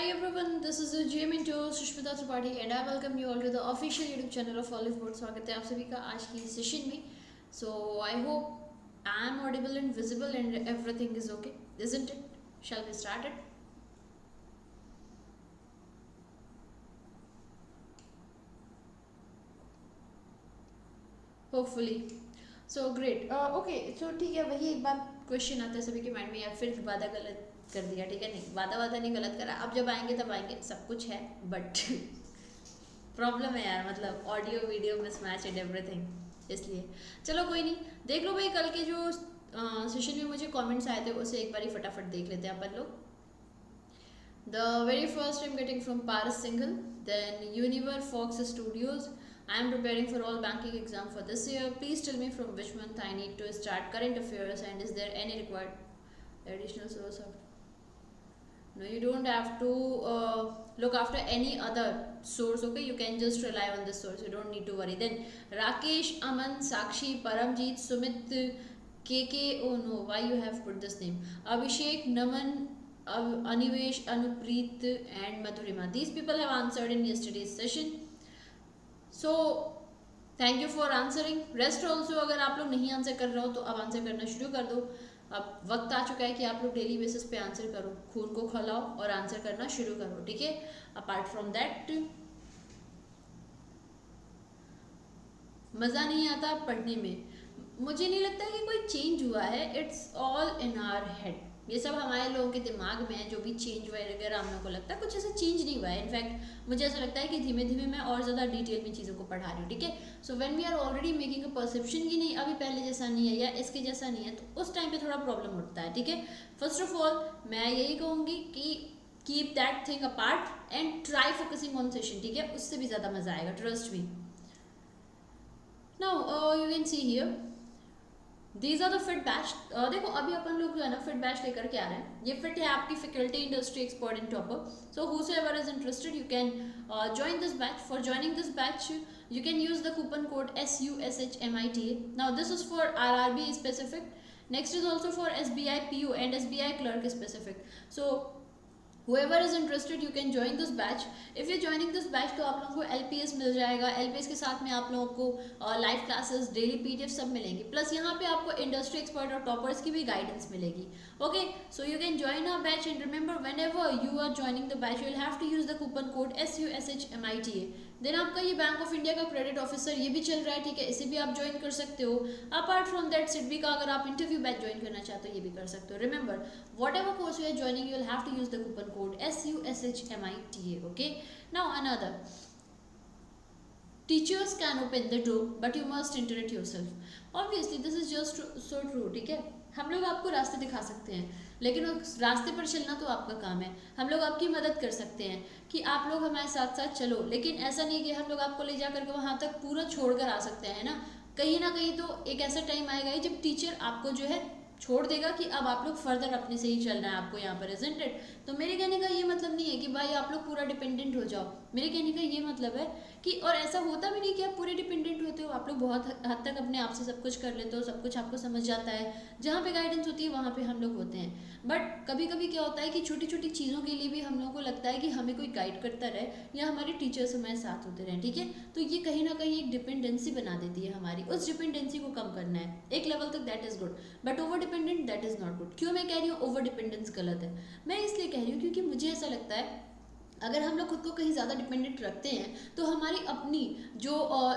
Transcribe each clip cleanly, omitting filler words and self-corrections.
Hi everyone, this is GM into Sushmita Tripathi and I welcome you all to the official YouTube channel of Olive Board. स्वागत है आप सभी का आज की सेशन में. So I hope I am audible and visible and everything is okay, isn't it? Shall we start it? Hopefully. So great. Okay. So ठीक है, वही एक बार क्वेश्चन आता है सभी के माइंड में, या फिर वादा गलत कर दिया. ठीक है, नहीं वादा नहीं गलत करा. अब जब आएंगे तब आएंगे, सब कुछ है बट प्रॉब्लम है यार, मतलब audio video mismatch and everything. इसलिए चलो कोई नहीं, देख लो भाई. कल के जो सेशन में मुझे कमेंट्स आए थे उसे एक बार फटाफट देख लेते हैं अपन लोग. The very first I'm getting from Paris Single, then Univer Fox Studios. I am preparing for all banking exam for this year. Please tell me from which month I need to start current affairs and is there any required additional source of. No, you don't have to look after any other source. Okay, you can just rely on this source. You don't need to worry. Then Rakesh, Aman, Sakshi, Paramjeet, Sumit, KK. Oh no, why you have put this name? Abhishek, Naman, Anivesh, Anupreet and Madhurima. These people have answered in yesterday's session. So thank you for answering. Rest also अगर आप लोग नहीं answer कर रहे हो तो अब answer करना शुरू कर दो. अब वक्त आ चुका है कि आप लोग डेली बेसिस पे आंसर करो, खून को खौलाओ और आंसर करना शुरू करो. ठीक है, अपार्ट फ्रॉम दैट मज़ा नहीं आता पढ़ने में. मुझे नहीं लगता कि कोई चेंज हुआ है. It's all in our head. ये सब हमारे लोगों के दिमाग में है. जो भी चेंज वगैरह हम लोगों को लगता है, कुछ ऐसा चेंज नहीं हुआ है. इनफैक्ट मुझे ऐसा लगता है कि धीमे धीमे मैं और ज़्यादा डिटेल में चीज़ों को पढ़ा रही हूँ. ठीक है, so when we are already making a perception कि नहीं अभी पहले जैसा नहीं है या इसके जैसा नहीं है, तो उस टाइम पे थोड़ा प्रॉब्लम उठता है. ठीक है, फर्स्ट ऑफ ऑल मैं यही कहूँगी कि keep that thing apart and try focusing on session. ठीक है, उससे भी ज़्यादा मज़ा आएगा, trust me. Now you can see here these are the fit batch. देखो अभी अपन लोग जो है ना फिट बैच लेकर के आ रहे हैं. ये फिट है आपकी faculty industry expert in topper. So whosoever is interested you can join this batch. For joining this batch you can use the coupon code SUSHMITA. Now this is for RRB specific. Next is also for SBI PO and SBI clerk specific. So whoever is interested you can join this batch. if you're joining this batch तो आप लोगों को LPS मिल जाएगा. LPS के साथ में आप लोगों को लाइव क्लासेस, डेली PDF सब मिलेंगे. प्लस यहाँ पे आपको इंडस्ट्री एक्सपर्ट और टॉपर्स की भी गाइडेंस मिलेगी. Okay, so you can join our batch and remember whenever you are joining the batch you will have to use the coupon code SUSHMITA. Then आपका ये बैंक ऑफ इंडिया का credit officer ये भी चल रहा है. ठीक है, इसे भी आप ज्वाइन कर सकते हो. अपार्ट फ्रॉम दैट सिडबी का अगर आप इंटरव्यू बैच ज्वाइन करना चाहते हो ये भी कर सकते हो. Remember whatever course you are joining you will have to use the coupon code SUSHMITA. Okay, now another, teachers can open the door but you must enter it yourself. Obviously this is just so true. ठीक है, हम लोग आपको रास्ते दिखा सकते हैं लेकिन उस रास्ते पर चलना तो आपका काम है. हम लोग आपकी मदद कर सकते हैं कि आप लोग हमारे साथ साथ चलो, लेकिन ऐसा नहीं कि हम लोग आपको ले जा करके वहाँ तक पूरा छोड़कर आ सकते हैं ना. कहीं ना कहीं तो एक ऐसा टाइम आएगा जब टीचर आपको जो है छोड़ देगा कि अब आप लोग फर्दर अपने से ही चलना है आपको यहाँ पर, इजंट इट. तो मेरे कहने का ये मतलब नहीं है कि भाई आप लोग पूरा डिपेंडेंट हो जाओ. मेरे कहने का ये मतलब है कि, और ऐसा होता भी नहीं कि आप पूरे डिपेंडेंट होते हो. आप लोग बहुत हद तक अपने आप से सब कुछ कर लेते हो, सब कुछ आपको समझ जाता है. जहाँ पे गाइडेंस होती है वहाँ पे हम लोग होते हैं. बट कभी कभी क्या होता है कि छोटी छोटी चीज़ों के लिए भी हम लोगों को लगता है कि हमें कोई गाइड करता रहे या हमारे टीचर्स हमारे साथ होते रहें. ठीक है, तो ये कहीं ना कहीं एक डिपेंडेंसी बना देती है हमारी. उस डिपेंडेंसी को कम करना है एक लेवल तक, that is good. But over dependent that is not good. क्यों मैं कह रही हूँ ओवर डिपेंडेंस गलत है? मैं इसलिए कह रही हूँ क्योंकि मुझे ऐसा लगता है अगर हम लोग खुद को कहीं ज़्यादा डिपेंडेंट रखते हैं तो हमारी अपनी जो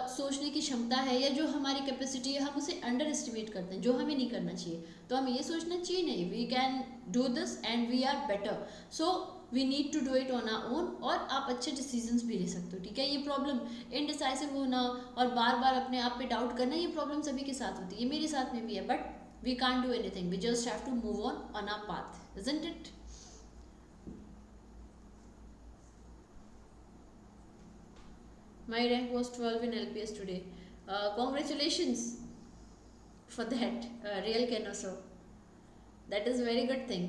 सोचने की क्षमता है या जो हमारी कैपेसिटी है हम उसे अंडर एस्टिमेट करते हैं, जो हमें नहीं करना चाहिए. तो हमें ये सोचना चाहिए नहीं, we can do this and we are better, so we need to do it on our own. और आप अच्छे डिसीजंस भी ले सकते हो. ठीक है, ये प्रॉब्लम इनडिसाइसिव होना और बार बार अपने आप पे डाउट करना, ये प्रॉब्लम सभी के साथ होती है, मेरे साथ में भी है. But we can't do anything, we just have to move on our path, isn't it? My rank was 12 in LPS today. Congratulations for that, real Kenoso. That is a very good thing.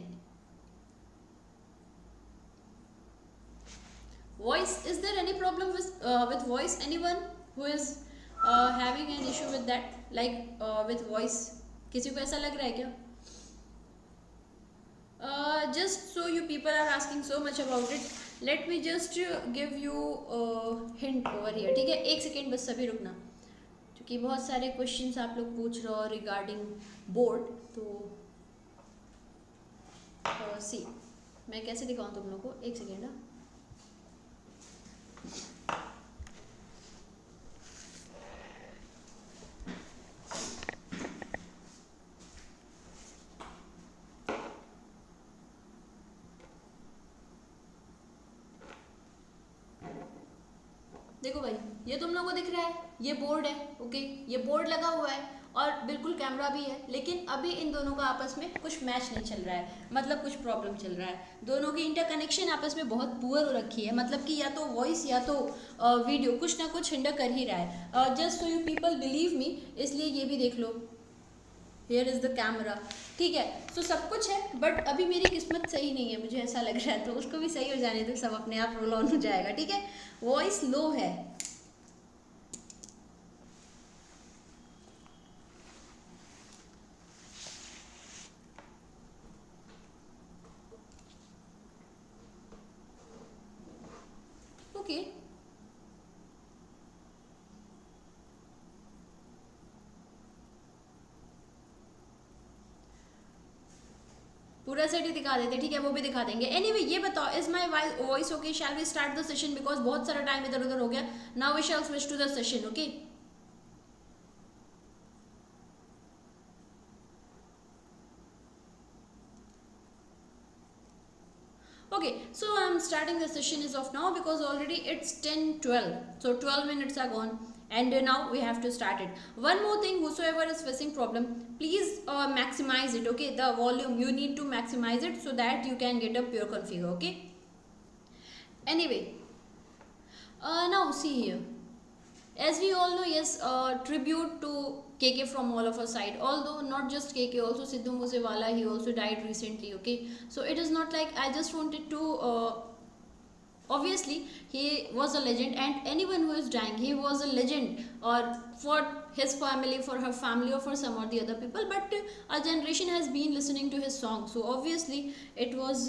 Voice, is there any problem with voice? Anyone who is having an issue with that, like with voice? किसी को ऐसा लग रहा है क्या? just so you people are asking so much about it, let me just give you hint over here, ठीक है? एक सेकेंड बस सभी रुकना, क्योंकि बहुत सारे क्वेश्चंस आप लोग पूछ रहे हो रिगार्डिंग बोर्ड, तो सी मैं कैसे दिखाऊं तुम लोग को, एक सेकेंड। देखो भाई, ये तुम लोगों को दिख रहा है, ये बोर्ड है, ओके, ये बोर्ड लगा हुआ है और बिल्कुल कैमरा भी है, लेकिन अभी इन दोनों का आपस में कुछ मैच नहीं चल रहा है, मतलब कुछ प्रॉब्लम चल रहा है। दोनों की इंटरकनेक्शन आपस में बहुत पुअर हो रखी है, मतलब कि या तो वॉइस या तो वीडियो कुछ ना कुछ हिंडर कर ही रहा है। Just so you people believe me, इसलिए ये भी देख लो, हियर इज़ द कैमरा, ठीक है। सो सब कुछ है, बट अभी मेरी किस्मत सही नहीं है, मुझे ऐसा लग रहा है, तो उसको भी सही हो जाने दो, सब अपने आप रोल ऑन हो जाएगा, ठीक है। वॉइस लो है, ओके। पूरा सेट ही दिखा देते, ठीक है, वो भी दिखा देंगे। एनीवे ये बताओ, is my voice okay? Shall we start the session, because बहुत सारा टाइम इधर उधर हो गया। Now we shall switch to the session, okay. Okay, so I'm starting the session is off now because already it's 10:12, so 12 minutes are gone, and now we have to start it. One more thing, whosoever is facing problem, please maximize it, okay? The volume, you need to maximize it so that you can get a pure configure, okay? Anyway, now see here, as we all know, yes, tribute to KK from all of our side, although not just KK, also Sidhu Moosewala, he also died recently, okay? So it is not like I just wanted to obviously he was a legend, and anyone who is dying, he was a legend, or for his family, for her family, or for some or the other people, but our generation has been listening to his song, so obviously it was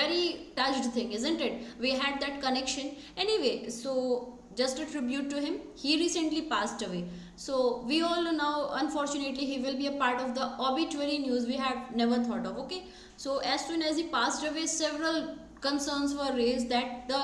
very touched thing, isn't it? We had that connection. Anyway, so just a tribute to him, he recently passed away, so we all know now, unfortunately, he will be a part of the obituary news we had never thought of, okay? So as soon as he passed away, several concerns were raised that the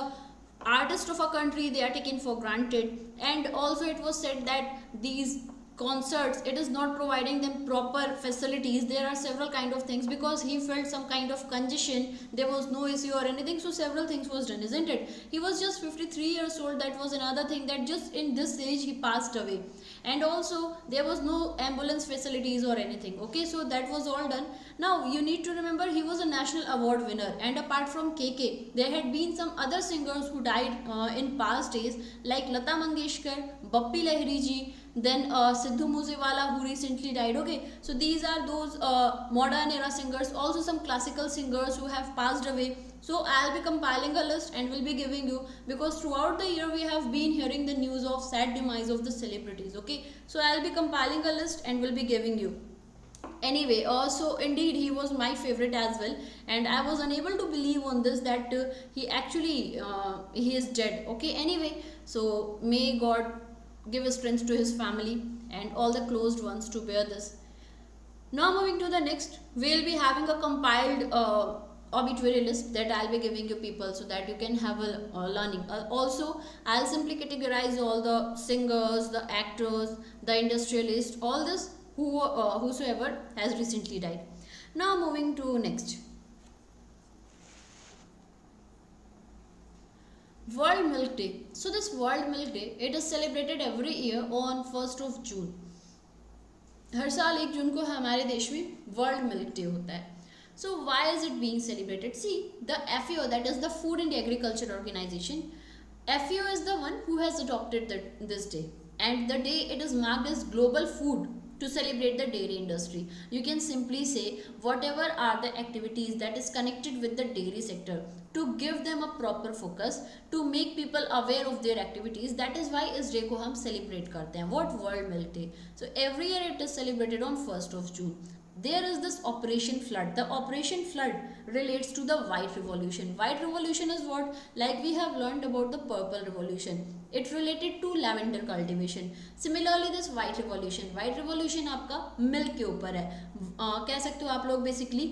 artists of our country, they are taken for granted, and also it was said that these concerts, it is not providing them proper facilities. There are several kind of things, because he felt some kind of congestion, there was no issue or anything, so several things was done, isn't it? He was just 53 years old, that was another thing, that just in this age he passed away, and also there was no ambulance facilities or anything, okay? So that was all done. Now you need to remember, he was a national award winner, and apart from KK, there had been some other singers who died in past days, like Lata Mangeshkar, Bappi Lahiri ji, then Sidhu Moosewala, who recently died, okay? So these are those modern era singers, also some classical singers who have passed away. So I'll be compiling a list and will be giving you, because throughout the year we have been hearing the news of sad demise of the celebrities, okay? So I'll be compiling a list and will be giving you. Anyway, so indeed he was my favorite as well, and I was unable to believe on this that he actually he is dead, okay? Anyway, so may God give strength to his family and all the closed ones to bear this. Now moving to the next, we'll be having a compiled obituary list that I'll be giving you people, so that you can have a learning. Also, I'll simply categorize all the singers, the actors, the industrialists, all this whosoever has recently died. Now moving to next. World Milk Day. So this World Milk Day, it is celebrated every year on 1st of June. हर साल 1 जून को हमारे देश में world milk day होता है. So why is it being celebrated? See, the FAO, that is the Food and Agriculture Organization, FAO is the one who has adopted this day, and the day it is marked as Global Food to celebrate the dairy industry. You can simply say whatever are the activities that is connected with the dairy sector, to give them a proper focus, to make people aware of their activities. That is why इस day को हम celebrate करते हैं. What? World Milk Day. So every year it is celebrated on 1st of June. there is this operation flood. The operation flood relates to the white revolution. White revolution is what? Like we have learned about the purple revolution, it related to lavender cultivation. Similarly this white revolution आपका milk के ऊपर है. कह सकते हो आप लोग basically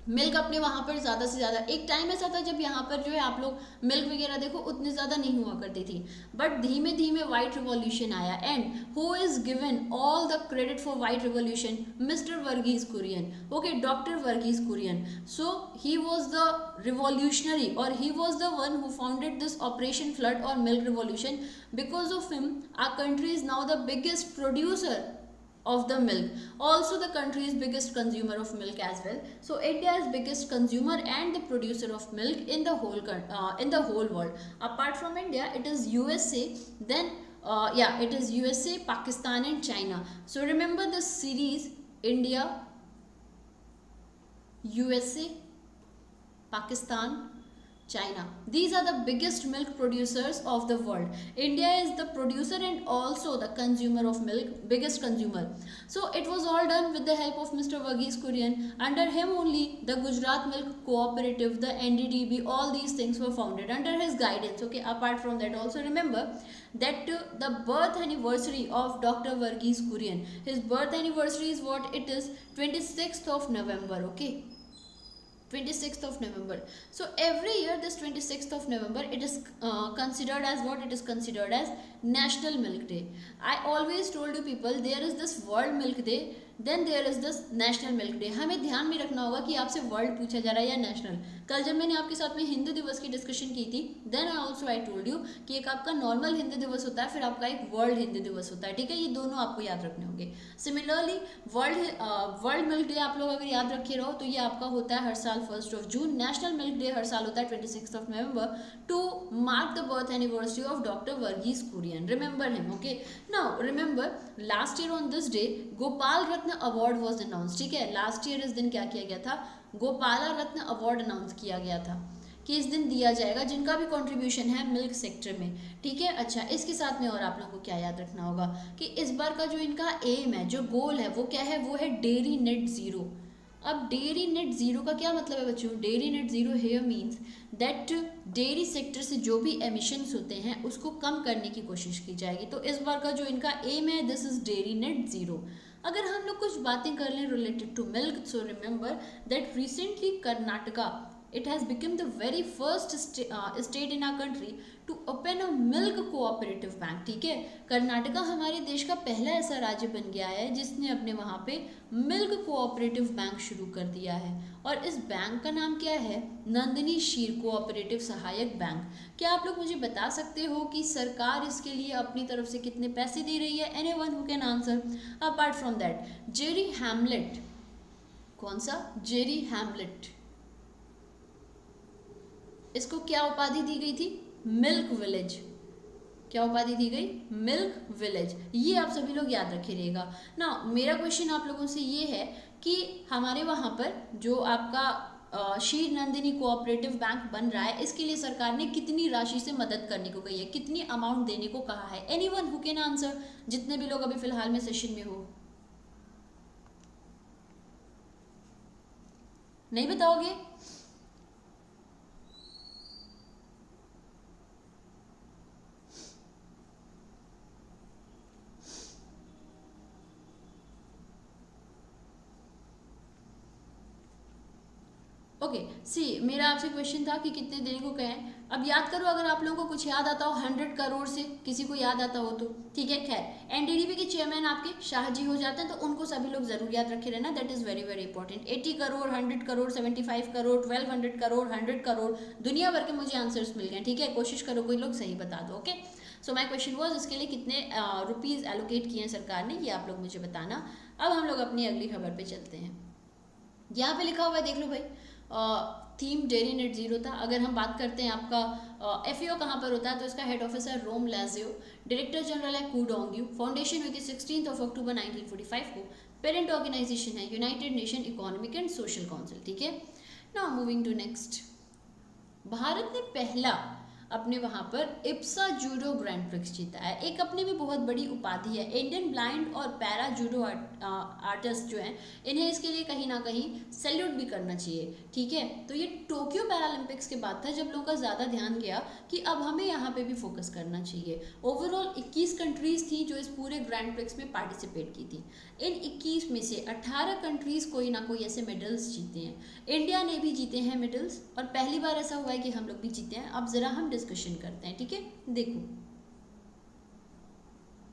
milk अपने वहाँ पर ज़्यादा से ज़्यादा, एक टाइम ऐसा था जब यहाँ पर जो है आप लोग मिल्क वगैरह देखो उतनी ज़्यादा नहीं हुआ करती थी, बट धीमे धीमे वाइट रिवॉल्यूशन आया. And who is given all the credit for white revolution? Mister Varghese Kurien. Okay, doctor Varghese Kurien. So he was the revolutionary और he was the one who founded this operation flood और milk revolution. Because of him our country is now the biggest producer of the milk, also the country's biggest consumer of milk as well. So India is biggest consumer and the producer of milk in the whole world. Apart from India, it is USA, then it is USA, Pakistan and China. So remember this series: India, USA, Pakistan, China. These are the biggest milk producers of the world. India is the producer and also the consumer of milk, biggest consumer. So it was all done with the help of Mr. Verghese Kurian. Under him only the Gujarat Milk Cooperative, the NDDB, all these things were founded under his guidance. Okay, apart from that also remember that the birth anniversary of Dr. Verghese Kurian, his birth anniversary is what? It is 26th of November. Okay, 26th of November. So every year this 26th of November it is considered as what? It is considered as National Milk Day. I always told you people, there is this World Milk Day, then there is this national milk day. हमें ध्यान में रखना होगा कि आपसे world पूछा जा रहा है या नेशनल. कल जब मैंने आपके साथ में हिंदी दिवस की डिस्कशन की थी, then also I told you कि एक आपका नॉर्मल हिंदी दिवस होता है, फिर आपका एक वर्ल्ड हिंदी दिवस होता है. ठीक है, ये दोनों आपको याद रखने होंगे. सिमिलरली वर्ल्ड मिल्क डे आप लोग अगर याद रखे रहो तो ये आपका होता है हर साल 1 जून. नेशनल मिल्क डे हर साल होता है 26 नवंबर to mark the birth anniversary of doctor Varghese Kurien. Remember him. Okay, now remember last year on this day Gopal Ratna award was announce. ठीक है, लास्ट ईयर इस दिन क्या किया गया था? गोपाला रत्न अवार्ड अनाउंस किया गया था कि इस दिन दिया जाएगा जिनका भी कंट्रीब्यूशन है मिल्क सेक्टर में. ठीक है, अच्छा इसके साथ में और आप लोगों को क्या याद रखना होगा कि इस बार का जो इनका एम है, जो गोल है, वो क्या है? वो है डेयरी नेट जीरो. अब डेयरी नेट जीरो का क्या मतलब है बच्चों? Dairy net zero here means that dairy sector से जो भी एमिशंस होते हैं उसको कम करने की कोशिश की जाएगी. तो इस बार का जो इनका एम है, this is dairy net zero. अगर हम लोग कुछ बातें कर लें related to milk, so remember that recently Karnataka, it has become the very first state in our country to open a milk cooperative bank. ठीक है, कर्नाटका हमारे देश का पहला ऐसा राज्य बन गया है जिसने अपने वहाँ पे मिल्क कोऑपरेटिव बैंक शुरू कर दिया है. और इस बैंक का नाम क्या है? नंदिनी शीर कोऑपरेटिव सहायक बैंक. क्या आप लोग मुझे बता सकते हो कि सरकार इसके लिए अपनी तरफ से कितने पैसे दे रही है? Anyone who can answer? Apart from that, Jerry Hamlet. कौन सा? Jerry Hamlet. इसको क्या उपाधि दी गई थी? Milk village. क्या उपाधि दी गई? Milk village. ये आप सभी लोग याद रखे रहेगा ना. मेरा क्वेश्चन आप लोगों से ये है कि हमारे वहाँ पर जो आपका शीर नंदिनी कोऑपरेटिव बैंक बन रहा है, इसके लिए सरकार ने कितनी राशि से मदद करने को कही है, कितनी अमाउंट देने को कहा है? Anyone who can answer? जितने भी लोग अभी फिलहाल में सेशन में हो. नहीं बताओगे? ओके सी, मेरा आपसे क्वेश्चन था कि कितने देने को कहें. अब याद करो, अगर आप लोगों को कुछ याद आता हो 100 करोड़ से, किसी को याद आता हो तो ठीक है. खैर, एनडीडीबी के चेयरमैन आपके शाह जी हो जाते हैं, तो उनको सभी लोग जरूर याद रखे रहना. That is very very important. 80 crore, 100 crore, 75 crore, 1200 crore, 100 crore, दुनिया भर के मुझे आंसर्स मिल गए. ठीक है, कोशिश करो कोई लोग सही बता दो. Okay, so my question was इसके लिए कितने रुपीज़ एलोकेट किए हैं सरकार ने, ये आप लोग मुझे बताना. अब हम लोग अपनी अगली खबर पर चलते हैं. यहाँ पे लिखा हुआ है, देख लो भाई. थीम डेयरी नेट जीरो था. अगर हम बात करते हैं आपका एफईओ कहाँ पर होता है, तो इसका हेड ऑफिस है रोम लाजियो. डायरेक्टर जनरल है कूडोंग्यू. फाउंडेशन हुई थी 16 अक्टूबर 1945 को. पेरेंट ऑर्गेनाइजेशन है united nation economic and social council. ठीक है, now moving to next. Bharat ने पहला अपने वहाँ पर इप्सा जूडो ग्रैंड प्रिक्स जीता है। एक अपनी भी बहुत बड़ी उपाधि है। इंडियन ब्लाइंड और पैरा जूडो आर्टिस्ट जो हैं, इन्हें इसके लिए कहीं ना कहीं सैल्यूट भी करना चाहिए, ठीक है। तो ये टोक्यो पैरालंपिक्स के बाद था जब लोगों का ज़्यादा ध्यान गया कि अब हमें यहाँ पे भी फोकस करना चाहिए। ओवरऑल 21 कंट्रीज थी जो इस पूरे ग्रैंड प्रिक्स में पार्टिसिपेट की थी। इन 21 में से 18 कंट्रीज कोई ना कोई ऐसे मेडल्स जीते हैं। इंडिया ने भी जीते हैं मेडल्स, और पहली बार ऐसा हुआ है कि हम लोग भी जीते हैं। अब जरा हम डिस्कशन करते हैं, ठीक है। देखो,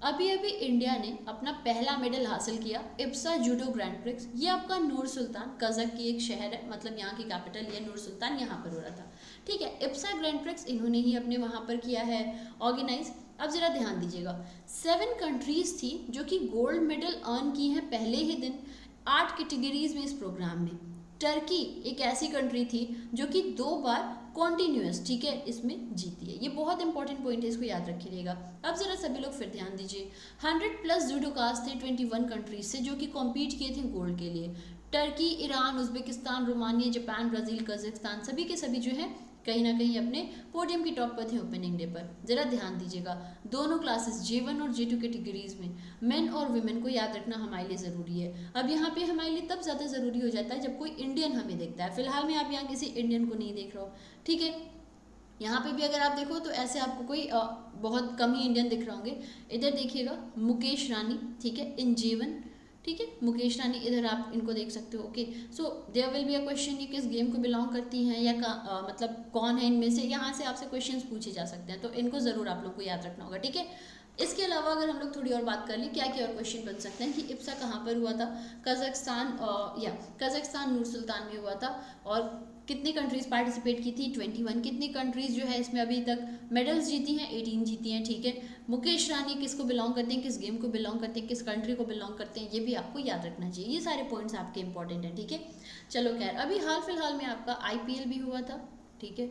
अभी अभी इंडिया ने अपना पहला मेडल हासिल किया इप्सा जूडो ग्रैंड प्रिक्स। ये आपका नूर सुल्तान, कज़क की एक शहर है, मतलब यहाँ की कैपिटल ये नूर सुल्तान, यहाँ पर हो रहा था, ठीक है। इप्सा ग्रैंड प्रिक्स इन्होंने ही अपने वहाँ पर किया है ऑर्गेनाइज। अब जरा ध्यान दीजिएगा, 7 कंट्रीज थी जो कि गोल्ड मेडल अर्न की हैं पहले ही दिन 8 कैटेगरीज में इस प्रोग्राम में। टर्की एक ऐसी कंट्री थी जो कि 2 बार कॉन्टिन्यूस, ठीक है, इसमें जीती है। ये बहुत इंपॉर्टेंट पॉइंट है, इसको याद रखिएगा। अब जरा सभी लोग फिर ध्यान दीजिए, 100+ जूडोकास थे 21 कंट्रीज से जो कि कॉम्पीट किए थे गोल्ड के लिए। Turkey, Iran, Uzbekistan, Romania, Japan, Brazil, Kazakhstan, सभी के सभी जो है कहीं ना कहीं अपने पोडियम की टॉप पर थे ओपनिंग डे पर। जरा ध्यान दीजिएगा, दोनों क्लासेस J1 और J2 कैटेगरीज में मेन और वुमेन को याद रखना हमारे लिए ज़रूरी है। अब यहाँ पे हमारे लिए तब ज़्यादा ज़रूरी हो जाता है जब कोई इंडियन हमें देखता है। फिलहाल में आप यहाँ किसी इंडियन को नहीं देख रहे हो, ठीक है। यहाँ पे भी अगर आप देखो तो ऐसे आपको कोई बहुत कम ही इंडियन दिख रहे होंगे। इधर देखिएगा, मुकेश रानी, ठीक है, इन J1, ठीक है, मुकेश रानी, इधर आप इनको देख सकते हो। Okay, so there will be a question, ये किस गेम को बिलोंग करती हैं या मतलब कौन है इनमें से, यहाँ से आपसे क्वेश्चंस पूछे जा सकते हैं, तो इनको ज़रूर आप लोग को याद रखना होगा, ठीक है। इसके अलावा अगर हम लोग थोड़ी और बात कर लें, क्या क्या और क्वेश्चन बन सकते हैं कि इप्सा कहाँ पर हुआ था। कजाकिस्तान नूर सुल्तान में हुआ था। और कितनी कंट्रीज पार्टिसिपेट की थी, 21। कितनी कंट्रीज जो है इसमें अभी तक मेडल्स जीती हैं, 18 जीती हैं, ठीक है। मुकेश रानी किसको बिलोंग करते हैं, किस गेम को बिलोंग करते हैं, किस कंट्री को बिलोंग करते हैं, ये भी आपको याद रखना चाहिए। ये सारे पॉइंट्स आपके इंपॉर्टेंट हैं, ठीक है। चलो खैर, अभी हाल फिलहाल में आपका IPL भी हुआ था, ठीक है।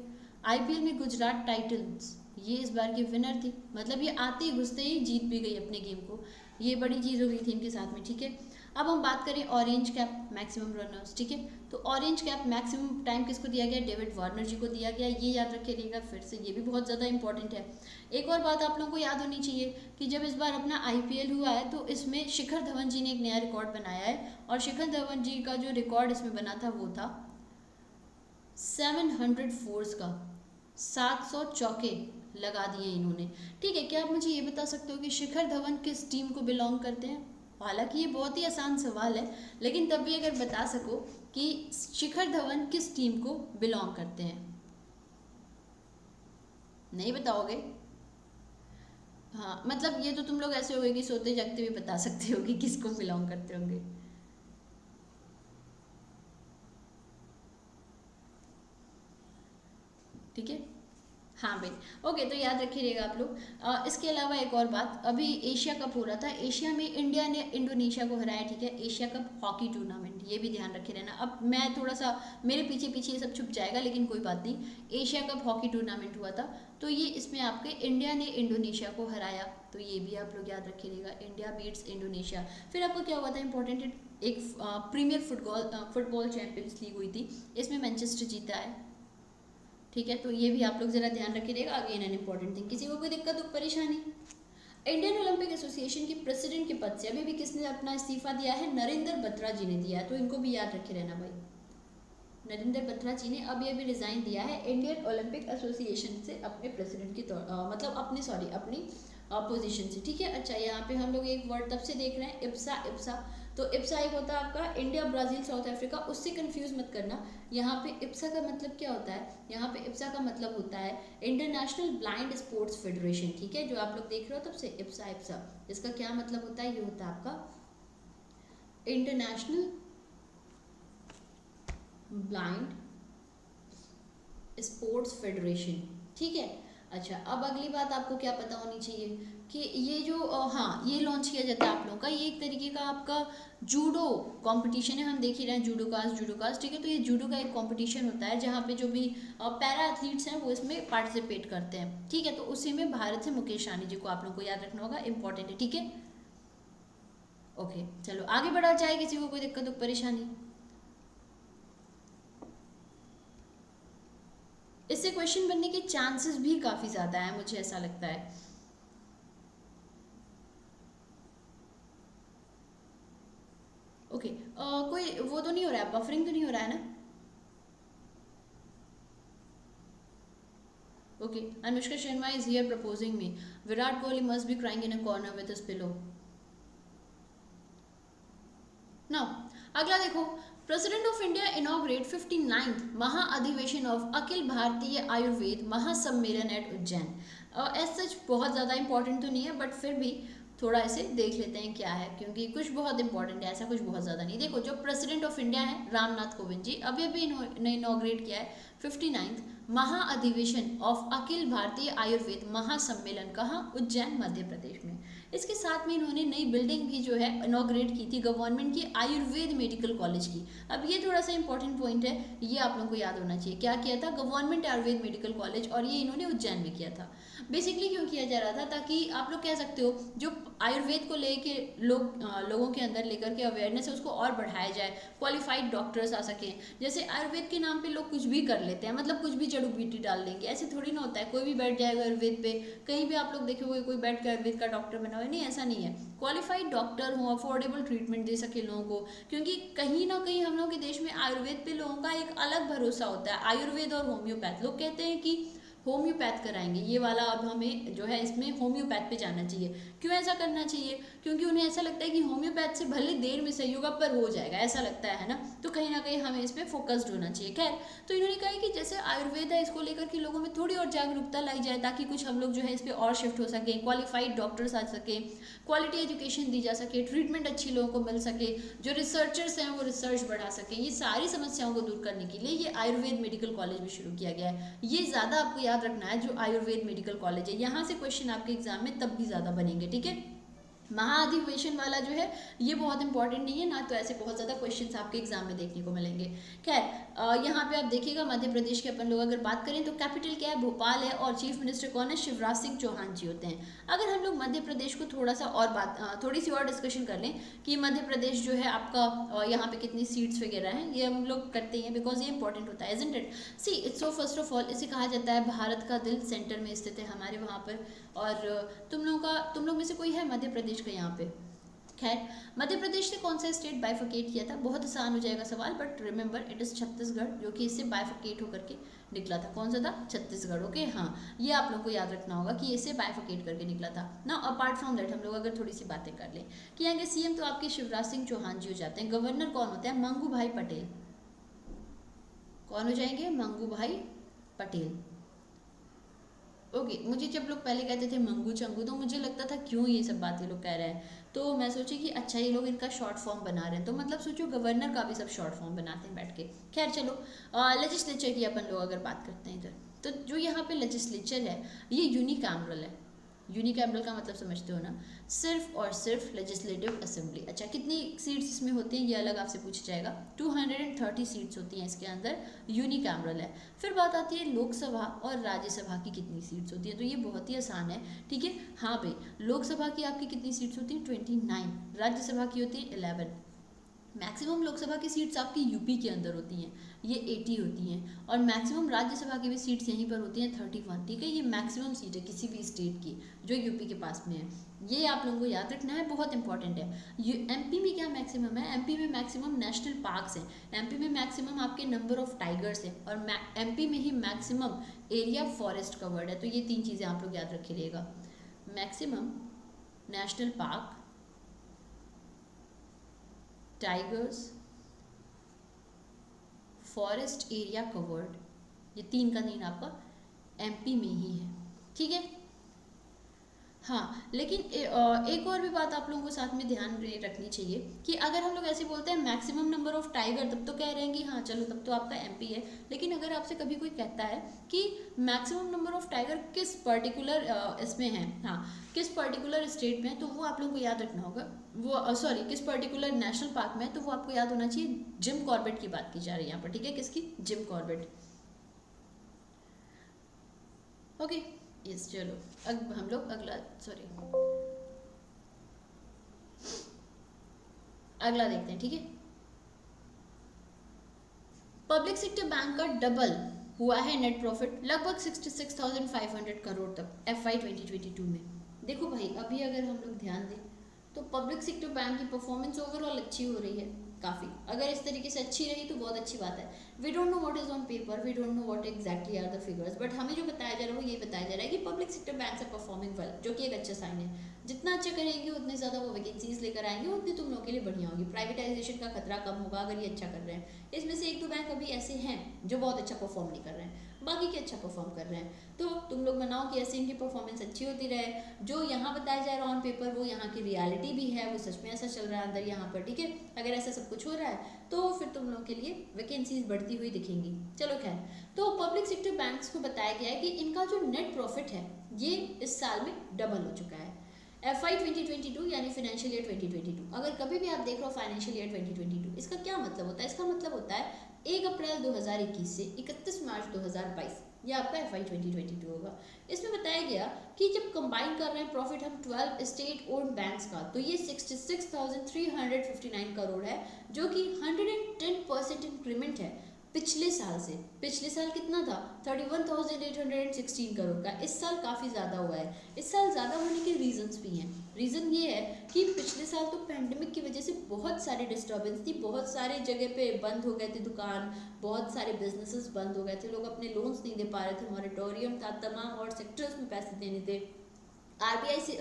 IPL में गुजरात टाइटंस ये इस बार की विनर थी, मतलब ये आते ही घुसते ही जीत भी गई अपने गेम को। ये बड़ी चीज़ हो गई थी इनके साथ में, ठीक है। अब हम बात करें ऑरेंज कैप मैक्सिमम रनर्स, ठीक है। तो ऑरेंज कैप मैक्सिमम टाइम किसको दिया गया, डेविड वार्नर जी को दिया गया। ये याद रखिएगा फिर से, ये भी बहुत ज़्यादा इंपॉर्टेंट है। एक और बात आप लोगों को याद होनी चाहिए कि जब इस बार अपना IPL हुआ है तो इसमें शिखर धवन जी ने एक नया रिकॉर्ड बनाया है, और शिखर धवन जी का जो रिकॉर्ड इसमें बना था वो था 700 फोर्स का, 700 चौके लगा दिए इन्होंने, ठीक है। क्या आप मुझे ये बता सकते हो कि शिखर धवन किस टीम को बिलोंग करते हैं। हालांकि ये बहुत ही आसान सवाल है, लेकिन तब भी अगर बता सको कि शिखर धवन किस टीम को बिलोंग करते हैं। नहीं बताओगे, हाँ, मतलब ये तो तुम लोग ऐसे होगे कि सोते जागते भी बता सकते हो कि किसको बिलोंग करते होंगे। ठीक है, हाँ भाई, ओके, तो याद रखिएगा आप लोग। इसके अलावा एक और बात, अभी एशिया कप हो रहा था, एशिया में इंडिया ने इंडोनेशिया को हराया, ठीक है। एशिया कप हॉकी टूर्नामेंट, ये भी ध्यान रखे रहना। अब मैं थोड़ा सा मेरे पीछे पीछे ये सब छुप जाएगा, लेकिन कोई बात नहीं। एशिया कप हॉकी टूर्नामेंट हुआ था, तो ये इसमें आपके इंडिया ने इंडोनेशिया को हराया, तो ये भी आप लोग याद रखिएगा, इंडिया बीट्स इंडोनेशिया। फिर आपको क्या हुआ था इंपॉर्टेंट, एक प्रीमियर फुटबॉल चैंपियंस लीग हुई थी, इसमें मैनचेस्टर जीता है, ठीक है। तो ये भी आप लोग जरा ध्यान रखिएगा, अगेन एन इंपॉर्टेंट थिंग। किसी को कोई दिक्कत हो परेशानी। इंडियन ओलंपिक एसोसिएशन के प्रेसिडेंट के पद से अभी भी किसने अपना इस्तीफा दिया है, नरेंद्र बत्रा जी ने दिया है, तो इनको भी याद रखे रहना भाई। नरेंद्र बत्रा जी ने अभी रिजाइन दिया है इंडियन ओलंपिक एसोसिएशन से अपने प्रेसिडेंट के तौर मतलब अपनी पोजीशन से, ठीक है। अच्छा, यहाँ पे हम लोग एक वर्ड तब से देख रहे हैं इप्सा। तो इप्सा एक होता है आपका इंडिया, ब्राज़ील, साउथ अफ्रीका, उससे कंफ्यूज मत करना। यहाँ पे इप्सा का मतलब क्या होता है, यहाँ पे इप्सा का मतलब होता है इंटरनेशनल ब्लाइंड स्पोर्ट्स फेडरेशन, ठीक है। जो आप लोग देख रहे हो तब से इप्सा, इसका क्या मतलब होता है, ये होता है आपका इंटरनेशनल ब्लाइंड स्पोर्ट्स फेडरेशन, ठीक है। अच्छा, अब अगली बात आपको क्या पता होनी चाहिए कि ये जो हाँ, ये लॉन्च किया जाता है आप लोगों का, ये एक तरीके का आपका जूडो कंपटीशन है। हम देख ही रहे हैं जूडोकास, ठीक है। तो ये जूडो का एक कंपटीशन होता है जहाँ पे जो भी पैरा एथलीट्स हैं वो इसमें पार्टिसिपेट करते हैं, ठीक है। तो उसी में भारत से मुकेश रानी जी को आप लोग को याद रखना होगा, इंपॉर्टेंट है, ठीक है। ओके, चलो आगे बढ़ा जाए, किसी को कोई दिक्कत हो परेशानी। इससे क्वेश्चन बनने के चांसेस भी काफी ज्यादा है, मुझे ऐसा लगता है। ओके, कोई वो तो नहीं हो रहा है, बफरिंग तो नहीं हो रहा है ना? Okay, Anushka Sharma is here proposing me, Virat Kohli must be crying in a corner with his pillow. Now अगला देखो, president of India inaugurate 59th महाअधिवेशन ऑफ अखिल भारतीय आयुर्वेद महासम्मेलन एट उज्जैन। एज सच बहुत ज़्यादा इंपॉर्टेंट तो नहीं है, बट फिर भी थोड़ा इसे देख लेते हैं क्या है, क्योंकि कुछ बहुत इंपॉर्टेंट है, ऐसा कुछ बहुत ज़्यादा नहीं। देखो, जो प्रेसिडेंट ऑफ इंडिया है रामनाथ कोविंद जी, अभी अभी इन्होंने इनॉग्रेट किया है 59th महाअधिवेशन ऑफ अखिल भारतीय आयुर्वेद महासम्मेलन, कहाँ? उज्जैन मध्य प्रदेश में। इसके साथ में इन्होंने नई बिल्डिंग भी जो है इनॉग्रेट की थी गवर्नमेंट की आयुर्वेद मेडिकल कॉलेज की। अब ये थोड़ा सा इंपॉर्टेंट पॉइंट है, ये आप लोगों को याद होना चाहिए। क्या किया था? गवर्नमेंट आयुर्वेद मेडिकल कॉलेज, और ये इन्होंने उज्जैन में किया था। बेसिकली क्यों किया जा रहा था? ताकि आप लोग कह सकते हो जो आयुर्वेद को लेके लोगों के अंदर लेकर के अवेयरनेस है उसको और बढ़ाया जाए, क्वालिफाइड डॉक्टर्स आ सकें। जैसे आयुर्वेद के नाम पे लोग कुछ भी कर लेते हैं, मतलब कुछ भी जड़ी बूटी डाल देंगे, ऐसे थोड़ी ना होता है। कोई भी बैठ जाएगा आयुर्वेद पे, कहीं भी आप लोग देखोगे कोई बैठ के आयुर्वेद का डॉक्टर बना हुआ है, नहीं, ऐसा नहीं है। क्वालिफाइड डॉक्टर हो, अफोर्डेबल ट्रीटमेंट दे सके लोगों को, क्योंकि कहीं ना कहीं हम लोग के देश में आयुर्वेद पे लोगों का एक अलग भरोसा होता है। आयुर्वेद और होम्योपैथ, लोग कहते हैं कि होम्योपैथ कराएंगे, ये वाला अब हमें जो है इसमें होम्योपैथ पे जाना चाहिए। क्यों ऐसा करना चाहिए? क्योंकि उन्हें ऐसा लगता है कि होम्योपैथ से भले देर में सही होगा पर हो जाएगा, ऐसा लगता है ना। तो कहीं ना कहीं हमें इस पर फोकस्ड होना चाहिए। खैर, तो इन्होंने कहा कि जैसे आयुर्वेद है, इसको लेकर के लोगों में थोड़ी और जागरूकता लाई जाए, ताकि कुछ हम लोग जो है इस पर और शिफ्ट हो सके, क्वालिफाइड डॉक्टर्स आ सके, क्वालिटी एजुकेशन दी जा सके, ट्रीटमेंट अच्छी लोगों को मिल सके, जो रिसर्चर्स हैं वो रिसर्च बढ़ा सके। ये सारी समस्याओं को दूर करने के लिए ये आयुर्वेद मेडिकल कॉलेज भी शुरू किया गया है। ये ज़्यादा आपको याद रखना है, जो आयुर्वेद मेडिकल कॉलेज है, यहाँ से क्वेश्चन आपके एग्जाम में तब भी ज़्यादा बनेंगे, ठीक है। महाअधिवेशन वाला जो है ये बहुत इंपॉर्टेंट नहीं है ना, तो ऐसे बहुत ज़्यादा क्वेश्चंस आपके एग्जाम में देखने को मिलेंगे। खैर, यहाँ पे आप देखिएगा मध्य प्रदेश के अपन लोग अगर बात करें तो कैपिटल क्या है? भोपाल है, और चीफ मिनिस्टर कौन है? शिवराज सिंह चौहान जी होते हैं। अगर हम लोग मध्य प्रदेश को थोड़ा सा और थोड़ी सी और डिस्कशन कर लें कि मध्य प्रदेश जो है आपका यहाँ पे कितनी सीट्स वगैरह हैं, ये हम लोग करते हैं बिकॉज ये इंपॉर्टेंट होता है, isn't it. See it's so first of all इसे कहा जाता है भारत का दिल, सेंटर में स्थित है हमारे वहाँ पर। और तुम लोग में से कोई है मध्य प्रदेश का यहाँ पे? खैर, मध्य प्रदेश से कौन सा स्टेट बाइफर्केट किया था? बहुत आसान हो जाएगा सवाल, but remember it is Chhattisgarh, जो कि इससे बाइफर्केट होकर के निकला था। कौन सा था? छत्तीसगढ़। ओके, हाँ, ये आप लोग को याद रखना होगा कि इससे बाइफर्केट करके निकला था ना। अपार्ट फ्रॉम दैट हम लोग अगर थोड़ी सी बातें कर लें कि यहाँ के सीएम तो आपके शिवराज सिंह चौहान जी हो जाते हैं। गवर्नर कौन होता है? मंगू भाई पटेल। कौन हो जाएंगे? मंगू भाई पटेल। ओके, मुझे जब लोग पहले कहते थे मंगू चंगू, तो मुझे लगता था क्यों ये सब बातें लोग कह रहे हैं। तो मैं सोची कि अच्छा ये लोग इनका शॉर्ट फॉर्म बना रहे हैं, तो मतलब सोचो गवर्नर का भी सब शॉर्ट फॉर्म बनाते हैं बैठ के। खैर चलो, लेजिस्लेचर की अपन लोग अगर बात करते हैं इधर, तो जो यहाँ पे लेजिस्लेचर है ये यूनिकैमरल है। यूनिकैमरल का मतलब समझते हो ना? सिर्फ और सिर्फ लेजिस्लेटिव असेंबली। अच्छा, कितनी सीट्स इसमें होती हैं ये अलग आपसे पूछा जाएगा। 230 सीट्स होती हैं इसके अंदर, यूनिकैमरल है। फिर बात आती है लोकसभा और राज्यसभा की कितनी सीट्स होती है, तो ये बहुत ही आसान है, ठीक है। हाँ भाई, लोकसभा की आपकी कितनी सीट्स होती हैं? 29। राज्यसभा की होती है 11। मैक्सिमम लोकसभा की सीट्स आपकी यूपी के अंदर होती हैं, ये 80 होती हैं। और मैक्सिमम राज्यसभा की भी सीट्स यहीं पर होती हैं, 31, ठीक है। ये मैक्सिमम सीट है किसी भी स्टेट की जो यूपी के पास में है। ये आप लोगों को याद रखना है, बहुत इंपॉर्टेंट है। ये एमपी में क्या मैक्सिमम है? एमपी में मैक्सिमम नेशनल पार्क्स हैं, एमपी में मैक्सिमम आपके नंबर ऑफ टाइगर्स हैं, और एमपी में ही मैक्सिमम एरिया फॉरेस्ट कवर्ड है। तो ये 3 चीज़ें आप लोग याद रखिएगा, maximum national park, tigers, forest area covered, ये 3 का 3 आपका एमपी में ही है, ठीक है। हाँ, लेकिन एक और भी बात आप लोगों को साथ में ध्यान रखनी चाहिए कि अगर हम लोग ऐसे बोलते हैं मैक्सिमम नंबर ऑफ टाइगर, तब तो कह रहे हैं कि हाँ चलो तब तो आपका एमपी है। लेकिन अगर आपसे कभी कोई कहता है कि मैक्सिमम नंबर ऑफ टाइगर किस पर्टिकुलर इसमें है, हाँ, किस पर्टिकुलर स्टेट में है, तो वो आप लोगों को याद रखना होगा। वो सॉरी, किस पर्टिकुलर नेशनल पार्क में है, तो वो आपको याद होना चाहिए। जिम कॉर्बेट की बात की जा रही है यहाँ पर, ठीक है। किसकी? Jim Corbett. ओके, यस, चलो अब हम लोग अगला देखते हैं, ठीक है। पब्लिक सेक्टर बैंक का डबल हुआ है नेट प्रॉफिट लगभग 66,500 करोड़ तक FY 2022 में। देखो भाई, अभी अगर हम लोग ध्यान दें तो पब्लिक सेक्टर बैंक की परफॉर्मेंस ओवरऑल अच्छी हो रही है काफ़ी। अगर इस तरीके से अच्छी रही तो बहुत अच्छी बात है। We don't know what is on paper, we don't know what exactly are the figures, but हमें जो बताया जा रहा है वो ये बताया जा रहा है कि public sector banks are performing well, जो कि एक अच्छा साइन है। जितना अच्छा करेंगे उतने ज़्यादा वो वैकेंसीज लेकर आएंगे, उतनी तुम लोगों के लिए बढ़िया होगी। प्राइवेटाइजेशन का खतरा कम होगा अगर ये अच्छा कर रहे हैं। इसमें से एक दो बैंक अभी ऐसे हैं जो बहुत अच्छा परफॉर्म नहीं कर रहे हैं, बाकी के अच्छा परफॉर्म कर रहे हैं। तो तुम लोग बनाओ कि ऐसे इनकी परफॉर्मेंस अच्छी होती रहे। जो यहाँ बताया जा रहा है ऑन पेपर वो यहाँ की रियलिटी भी है, वो सच में ऐसा चल रहा है अंदर यहाँ पर, ठीक है। अगर ऐसा सब कुछ हो रहा है तो फिर तुम लोगों के लिए वैकेंसीज बढ़ती हुई दिखेंगी। चलो खैर, तो पब्लिक सेक्टर बैंक्स को बताया गया है कि इनका जो नेट प्रॉफिट है ये इस साल में डबल हो चुका है। FY 2022 यानी फाइनेंशियल ईयर 2022। अगर कभी भी आप देख रहे हो फाइनेंशियल ईयर 2022, इसका क्या मतलब होता है? इसका मतलब होता है 1 अप्रैल 2021 से 31 मार्च 2022, ये आपका FY 2022 होगा। इसमें बताया गया कि जब कंबाइन कर रहे हैं प्रॉफिट हम 12 स्टेट ओन्ड बैंक्स का, तो ये 66,359 करोड़ है, जो कि 110% इंक्रीमेंट है पिछले साल से। पिछले साल कितना था? 31,816 करोड़ का। इस साल काफ़ी ज़्यादा हुआ है। इस साल ज़्यादा होने के रीजंस भी हैं। रीज़न ये है कि पिछले साल तो पैंडेमिक की वजह से बहुत सारी डिस्टर्बेंस थी, बहुत सारे जगह पे बंद हो गए थे दुकान, बहुत सारे बिजनेसेस बंद हो गए थे, लोग अपने लोन्स नहीं दे पा रहे थे, मॉरेटोरियम था, तमाम और सेक्टर्स में पैसे देने थे। आरबीआई से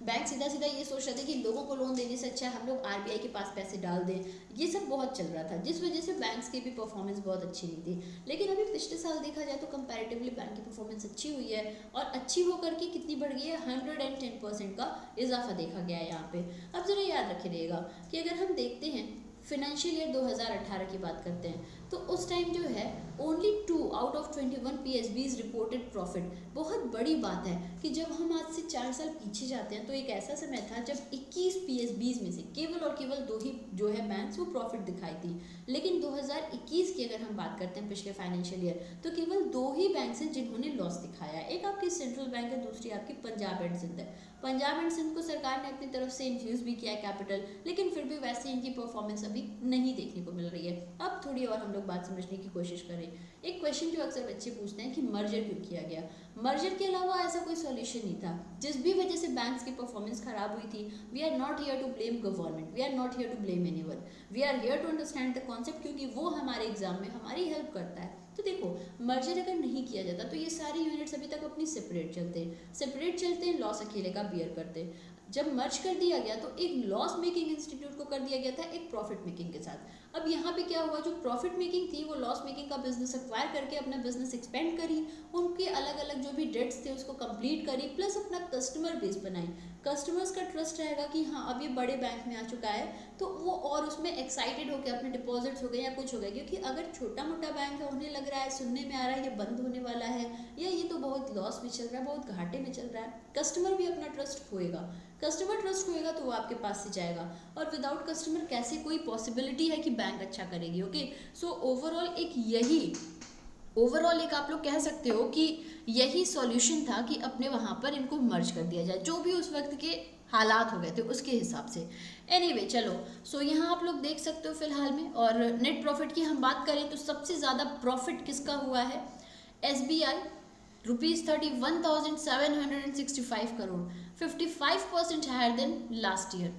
बैंक सीधा सीधा ये सोच रहे थे कि लोगों को लोन देने से अच्छा है हम लोग आरबीआई के पास पैसे डाल दें। ये सब बहुत चल रहा था, जिस वजह से बैंक्स की भी परफॉर्मेंस बहुत अच्छी नहीं थी। लेकिन अभी पिछले साल देखा जाए तो कंपैरेटिवली बैंक की परफॉर्मेंस अच्छी हुई है, और अच्छी होकर के कितनी बढ़ गई है? 110% का इजाफा देखा गया है यहाँ पे। अब जरा याद रखिएगा कि अगर हम देखते हैं फाइनेंशियल ईयर 2018 की बात करते हैं, तो उस टाइम जो है only 2 out of 21 PSBs reported profit. बहुत बड़ी बात है कि जब हम आज से 4 साल पीछे जाते हैं तो एक ऐसा समय था जब 21 PSBs में से केवल और केवल 2 ही जो है बैंक्स वो प्रॉफिट दिखाई थी। लेकिन 2021 की अगर हम बात करते हैं पिछले फाइनेंशियल ईयर, तो केवल 2 ही बैंक्स हैं जिन्होंने लॉस दिखाया। एक आपकी सेंट्रल बैंक है, दूसरी आपकी पंजाब एंड सिंध है। पंजाब एंड सिंध को सरकार ने अपनी तरफ से इन्फ्यूज भी किया है कैपिटल, लेकिन फिर भी वैसे इनकी परफॉर्मेंस अभी नहीं देखने को मिल रही है। अब थोड़ी और हम लोग बात समझने की कोशिश करें। एक क्वेश्चन जो अक्सर बच्चे पूछते हैं कि मर्जर क्यों किया गया? मर्जर के अलावा ऐसा कोई सॉल्यूशन नहीं था। जिस भी वजह से बैंक्स की परफॉर्मेंस खराब हुई थी, we are not here to blame government, we are not here to blame anyone, we are here to understand the concept, क्योंकि वो हमारे एग्जाम में हमारी हेल्प करता है। तो देखो, मर्जर अगर नहीं किया जाता तो ये सारे यूनिट्स अभी तक अपनी सेपरेट चलते हैं, लॉस अकेले का बियर करते हैं। जब मर्ज कर दिया गया तो एक लॉस मेकिंग इंस्टीट्यूट को कर दिया गया था एक प्रॉफिट मेकिंग के साथ। अब यहाँ पे क्या हुआ, जो प्रॉफिट मेकिंग थी वो लॉस मेकिंग का बिजनेस एक्वायर करके अपना बिजनेस एक्सपेंड करी, उनके अलग अलग जो भी डेट्स थे उसको कंप्लीट करी, प्लस अपना कस्टमर बेस बनाई। कस्टमर्स का ट्रस्ट रहेगा कि हाँ अब ये बड़े बैंक में आ चुका है, तो वो और उसमें एक्साइटेड होकर अपने डिपॉजिट्स हो गए या कुछ हो गया। क्योंकि अगर छोटा मोटा बैंक है, उन्हें लग रहा है, सुनने में आ रहा है ये बंद होने वाला है, या ये तो बहुत लॉस में चल रहा है, बहुत घाटे में चल रहा है, कस्टमर भी अपना ट्रस्ट खोएगा। कस्टमर ट्रस्ट होएगा तो वो आपके पास से जाएगा, और विदाउट कस्टमर कैसे कोई पॉसिबिलिटी है कि बैंक अच्छा करेगी? ओके, सो ओवरऑल एक आप लोग कह सकते हो कि यही सॉल्यूशन था कि अपने वहाँ पर इनको मर्ज कर दिया जाए, जो भी उस वक्त के हालात हो गए थे उसके हिसाब से। एनीवे चलो, सो यहाँ आप लोग देख सकते हो फिलहाल में। और नेट प्रॉफिट की हम बात करें तो सबसे ज़्यादा प्रॉफिट किसका हुआ है? SBI ₹31,765 crore, 55% higher than last year.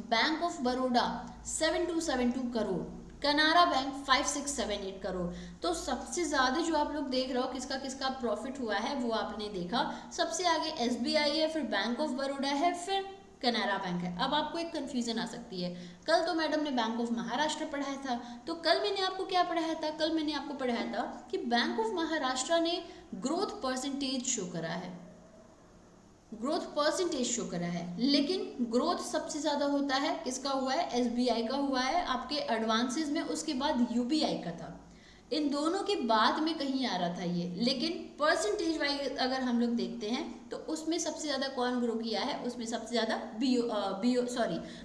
Bank of Baroda 7272 crore, Canara bank 5678 crore. तो सबसे ज़्यादा जो आप लोग देख रहे हो किसका किसका प्रॉफिट हुआ है वो आपने देखा। सबसे आगे SBI है, फिर बैंक ऑफ बड़ौदा है, फिर कनारा बैंक है। अब आपको एक कंफ्यूजन आ सकती है, कल तो मैडम ने बैंक ऑफ महाराष्ट्र पढ़ाया था, तो कल मैंने आपको क्या पढ़ाया था? कल मैंने आपको पढ़ाया था कि बैंक ऑफ महाराष्ट्र ने ग्रोथ परसेंटेज शो करा है, लेकिन ग्रोथ सबसे ज्यादा होता है किसका हुआ है? SBI का हुआ है आपके एडवांसेस में, उसके बाद UBI का था। इन दोनों के बाद में कहीं आ रहा था ये, लेकिन परसेंटेज वाइज अगर हम लोग देखते हैं तो उसमें सबसे ज़्यादा कौन ग्रो किया है? उसमें सबसे ज़्यादा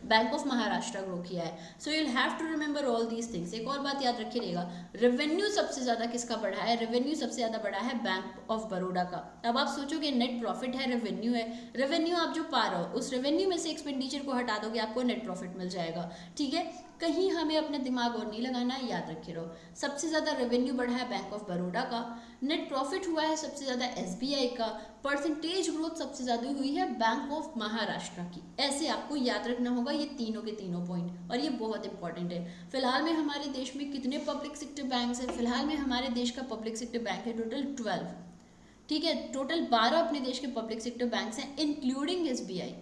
बैंक ऑफ महाराष्ट्र ग्रो किया है। So you have to remember all these things. एक और बात याद रखिएगा, रेवेन्यू सबसे ज़्यादा किसका बढ़ा है? रेवेन्यू सबसे ज़्यादा बढ़ा है बैंक ऑफ बड़ौदा का। अब आप सोचोगे नेट प्रॉफिट है, रेवेन्यू है, रेवेन्यू आप जो पा रहे हो उस रेवेन्यू में से एक्सपेंडिचर को हटा दोगे आपको नेट प्रॉफिट मिल जाएगा, ठीक है। कहीं हमें अपना दिमाग और नहीं लगाना है, याद रखे रहो। सबसे ज़्यादा रेवेन्यू बढ़ा है बैंक ऑफ बड़ौदा का, नेट प्रॉफिट हुआ है सबसे ज़्यादा एसबीआई का, परसेंटेज ग्रोथ सबसे ज़्यादा हुई है बैंक ऑफ महाराष्ट्र की। ऐसे आपको याद रखना होगा ये तीनों के तीनों पॉइंट, और ये बहुत इंपॉर्टेंट है। फिलहाल में हमारे देश में कितने पब्लिक सेक्टर बैंक्स हैं? फिलहाल में हमारे देश का पब्लिक सेक्टर बैंक है टोटल 12, ठीक है। टोटल 12 अपने देश के पब्लिक सेक्टर बैंक्स हैं, इंक्लूडिंग एसबीआई,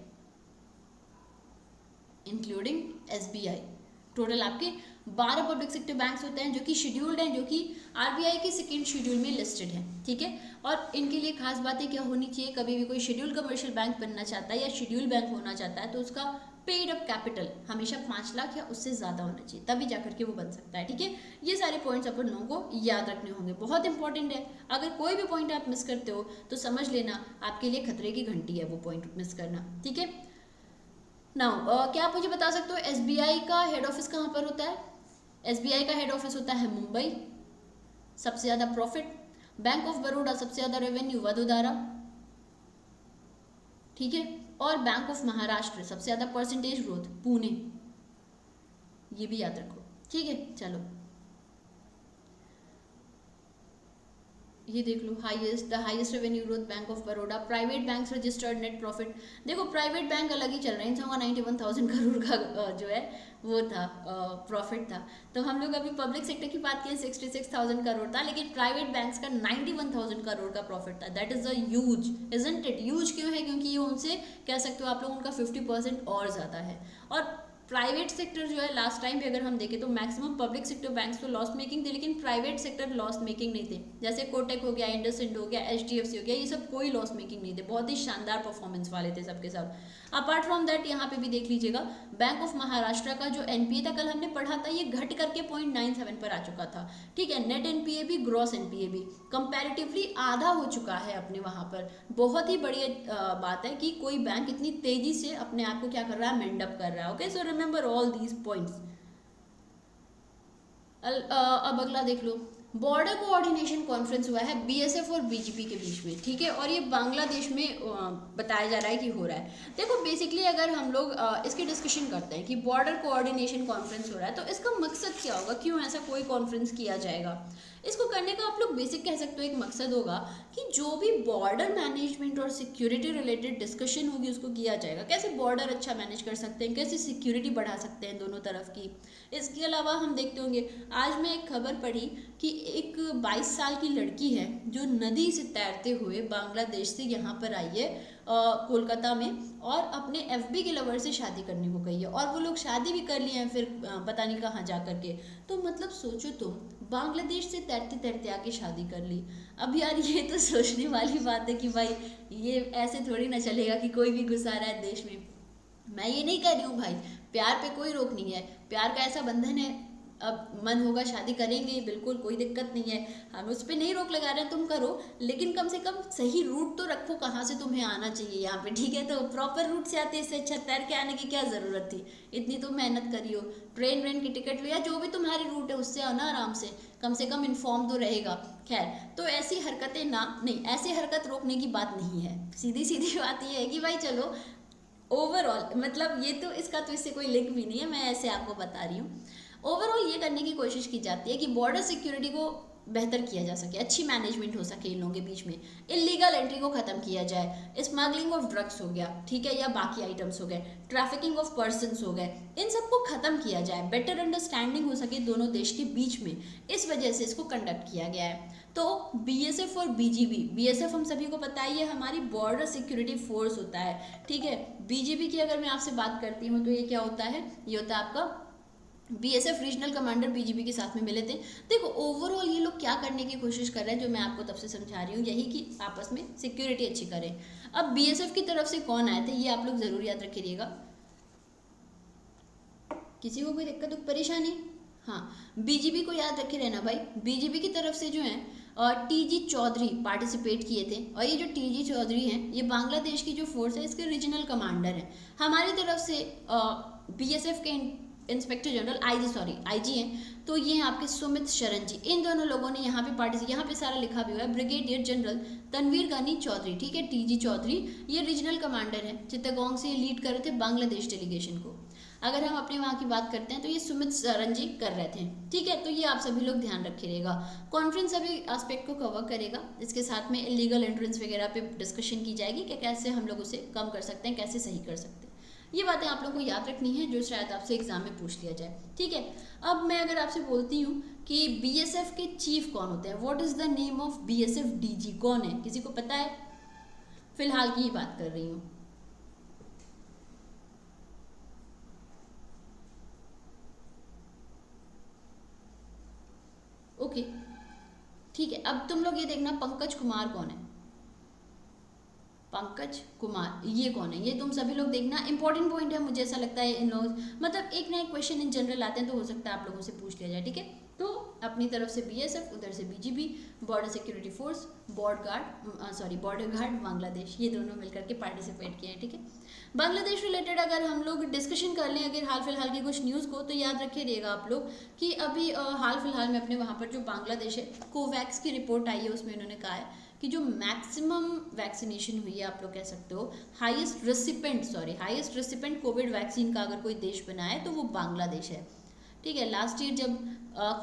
टोटल आपके 12 पब्लिक सेक्टर बैंक्स होते हैं जो कि शेड्यूल्ड हैं, जो कि आरबीआई के सेकेंड शेड्यूल में लिस्टेड हैं, ठीक है। और इनके लिए खास बातें क्या होनी चाहिए? कभी भी कोई शेड्यूल कमर्शियल बैंक बनना चाहता है या शेड्यूल बैंक होना चाहता है तो उसका पेड अप कैपिटल हमेशा 5 लाख या उससे ज़्यादा होना चाहिए, तभी जाकर के वो बन सकता है, ठीक है। ये सारे पॉइंट्स अपन लोगों को याद रखने होंगे, बहुत इंपॉर्टेंट है। अगर कोई भी पॉइंट आप मिस करते हो तो समझ लेना आपके लिए खतरे की घंटी है वो पॉइंट मिस करना, ठीक है। नाउ क्या आप मुझे बता सकते हो एसबीआई का हेड ऑफिस कहाँ पर होता है? एसबीआई का हेड ऑफिस होता है मुंबई, सबसे ज़्यादा प्रॉफिट। बैंक ऑफ बड़ौदा सबसे ज़्यादा रेवेन्यू वडोदरा, ठीक है। और बैंक ऑफ महाराष्ट्र सबसे ज़्यादा परसेंटेज ग्रोथ पुणे, ये भी याद रखो, ठीक है। चलो ये देख लो, the highest revenue growth bank of Baroda. Private banks registered net profit, देखो प्राइवेट बैंक अलग ही चल रहे हैं, इनका 91,000 करोड़ का जो है वो था प्रॉफिट था। तो हम लोग अभी पब्लिक सेक्टर की बात किए 66,000 करोड़ था, लेकिन प्राइवेट बैंक्स का 91,000 करोड़ का प्रॉफिट था। That is a huge, isn't it? Huge क्यों है? क्योंकि ये उनसे कह सकते हो आप लोग उनका 50% और ज़्यादा है। और प्राइवेट सेक्टर जो है लास्ट टाइम भी अगर हम देखें तो मैक्सिमम पब्लिक सेक्टर बैंक्स तो लॉस मेकिंग थे, लेकिन प्राइवेट सेक्टर लॉस मेकिंग नहीं थे। जैसे कोटक हो गया, इंडसइंड हो गया, एचडीएफसी हो गया, ये सब कोई लॉस मेकिंग नहीं थे, बहुत ही शानदार परफॉर्मेंस वाले थे सबके सब। अपार्ट फ्रॉम दैट यहाँ पे भी देख लीजिएगा बैंक ऑफ महाराष्ट्र का जो एनपीए था कल हमने पढ़ा था, ये घट करके 0.97 पर आ चुका था, ठीक है। नेट एनपीए भी ग्रॉस एनपीए भी कंपैरेटिवली आधा हो चुका है अपने वहाँ पर। बहुत ही बढ़िया बात है कि कोई बैंक इतनी तेजी से अपने आप को क्या कर रहा है, मेंडअप कर रहा है। Okay, so remember all these points. अब अगला देख लो, बॉर्डर कोऑर्डिनेशन कॉन्फ्रेंस हुआ है बीएसएफ और बीजीपी के बीच में, ठीक है। और ये बांग्लादेश में बताया जा रहा है कि हो रहा है। देखो बेसिकली अगर हम लोग इसकी डिस्कशन करते हैं कि बॉर्डर कोऑर्डिनेशन कॉन्फ्रेंस हो रहा है तो इसका मकसद क्या होगा, क्यों ऐसा कोई कॉन्फ्रेंस किया जाएगा? इसको करने का आप लोग बेसिक कह सकते हो एक मकसद होगा कि जो भी बॉर्डर मैनेजमेंट और सिक्योरिटी रिलेटेड डिस्कशन होगी उसको किया जाएगा। कैसे बॉर्डर अच्छा मैनेज कर सकते हैं, कैसे सिक्योरिटी बढ़ा सकते हैं दोनों तरफ की। इसके अलावा हम देखते होंगे, आज मैं एक खबर पढ़ी कि एक 22 साल की लड़की है जो नदी से तैरते हुए बांग्लादेश से यहाँ पर आई है कोलकाता में, और अपने एफबी के लवर से शादी करने को गई है, और वो लोग शादी भी कर लिए हैं फिर पता नहीं कहाँ जा करके। तो मतलब सोचो तुम, बांग्लादेश से तैरते तैरते आके शादी कर ली। अब यार ये तो सोचने वाली बात है कि भाई ये ऐसे थोड़ी ना चलेगा कि कोई भी घुस आ रहा है देश में। मैं ये नहीं कह रही हूँ भाई, प्यार पे कोई रोक नहीं है, प्यार का ऐसा बंधन है, अब मन होगा शादी करेंगे, बिल्कुल कोई दिक्कत नहीं है, हम उस पर नहीं रोक लगा रहे हैं, तुम करो, लेकिन कम से कम सही रूट तो रखो कहाँ से तुम्हें आना चाहिए यहाँ पे, ठीक है। तो प्रॉपर रूट से आते, इससे अच्छा तैर के आने की क्या ज़रूरत थी? इतनी तुम मेहनत करी हो, ट्रेन व्रेन की टिकट लो या जो भी तुम्हारी रूट है उससे आओ ना आराम से, कम इन्फॉर्म तो रहेगा। खैर, तो ऐसी हरकतें ना, नहीं ऐसी हरकत रोकने की बात नहीं है, सीधी सीधी बात ये है कि भाई चलो ओवरऑल, मतलब ये तो इसका तो इससे कोई लिंक भी नहीं है, मैं ऐसे आपको बता रही हूँ। ओवरऑल ये करने की कोशिश की जाती है कि बॉर्डर सिक्योरिटी को बेहतर किया जा सके, अच्छी मैनेजमेंट हो सके इन लोगों के बीच में, इलीगल एंट्री को खत्म किया जाए, स्मगलिंग ऑफ ड्रग्स हो गया, ठीक है, या बाकी आइटम्स हो गए, ट्रैफिकिंग ऑफ पर्सन्स हो गए, इन सबको खत्म किया जाए, बेटर अंडरस्टैंडिंग हो सके दोनों देश के बीच में। इस वजह से इसको कंडक्ट किया गया है। तो बीएसएफ और बीजीबी, बीएसएफ हम सभी को पता ही है हमारी बॉर्डर सिक्योरिटी फोर्स होता है, ठीक है। बीजीबी की अगर मैं आपसे बात करती हूँ तो ये क्या होता है, ये होता है आपका बीएसएफ रीजनल कमांडर बीजीबी के साथ में मिले थे। देखो ओवरऑल ये लोग क्या करने की कोशिश कर रहे हैं, जो मैं आपको तब से समझा रही हूँ, यही कि आपस में सिक्योरिटी अच्छी करें। अब बीएसएफ की तरफ से कौन आए थे ये आप लोग जरूर याद रखिएगा। किसी को कोई दिक्कत परेशानी? हाँ, बीजीबी को याद रखे रहना भाई। बीजीबी की तरफ से जो है टीजी चौधरी पार्टिसिपेट किए थे, और ये जो टीजी चौधरी हैं ये बांग्लादेश की जो फोर्स है इसके रीजनल कमांडर हैं। हमारी तरफ से बीएसएफ के इंस्पेक्टर जनरल आईजी हैं, तो ये हैं आपके सुमित शरण जी। इन दोनों लोगों ने यहाँ पे पार्टिसिपेट, यहाँ पे सारा लिखा भी हुआ है, ब्रिगेडियर जनरल तनवीर गनी चौधरी, ठीक है, टीजी चौधरी ये रीजनल कमांडर हैं, चित्तगोंग से लीड कर रहे थे बांग्लादेश डेलीगेशन को। अगर हम अपने वहाँ की बात करते हैं तो ये सुमित सरन जी कर रहे थे, ठीक है। तो ये आप सभी लोग ध्यान रखिएगा। कॉन्फ्रेंस सभी एस्पेक्ट को कवर करेगा, इसके साथ में इलीगल एंट्रेंस वगैरह पे डिस्कशन की जाएगी कि कैसे हम लोग उसे कम कर सकते हैं, कैसे सही कर सकते हैं। ये बातें आप लोगों को याद रखनी है जो शायद आपसे एग्जाम में पूछ लिया जाए, ठीक है। अब मैं अगर आपसे बोलती हूँ कि बीएसएफ के चीफ कौन होते हैं, what is the name of BSF DG, कौन है, किसी को पता है? फिलहाल की ही बात कर रही हूँ। ओके, ठीक है। अब तुम लोग ये देखना पंकज कुमार कौन है, पंकज कुमार ये कौन है, ये तुम सभी लोग देखना, इंपॉर्टेंट पॉइंट है। मुझे ऐसा लगता है इन लोग मतलब एक ना एक क्वेश्चन इन जनरल आते हैं तो हो सकता है आप लोगों से पूछ लिया जाए, ठीक है। तो अपनी तरफ से बीएसएफ, उधर से BGB, border security force, border guard Bangladesh, ये दोनों मिलकर के पार्टिसिपेट किए हैं, ठीक है। बांग्लादेश रिलेटेड अगर हम लोग डिस्कशन कर लें अगर हाल फिलहाल की कुछ न्यूज़ को, तो याद रखिएगा आप लोग कि अभी हाल फिलहाल में अपने वहाँ पर जो बांग्लादेश है, कोवैक्स की रिपोर्ट आई है, उसमें उन्होंने कहा है कि जो मैक्सिमम वैक्सीनेशन हुई है, आप लोग कह सकते हो हाईएस्ट रेसिपेंट कोविड वैक्सीन का अगर कोई देश बना है तो वो बांग्लादेश है, ठीक है। लास्ट ईयर जब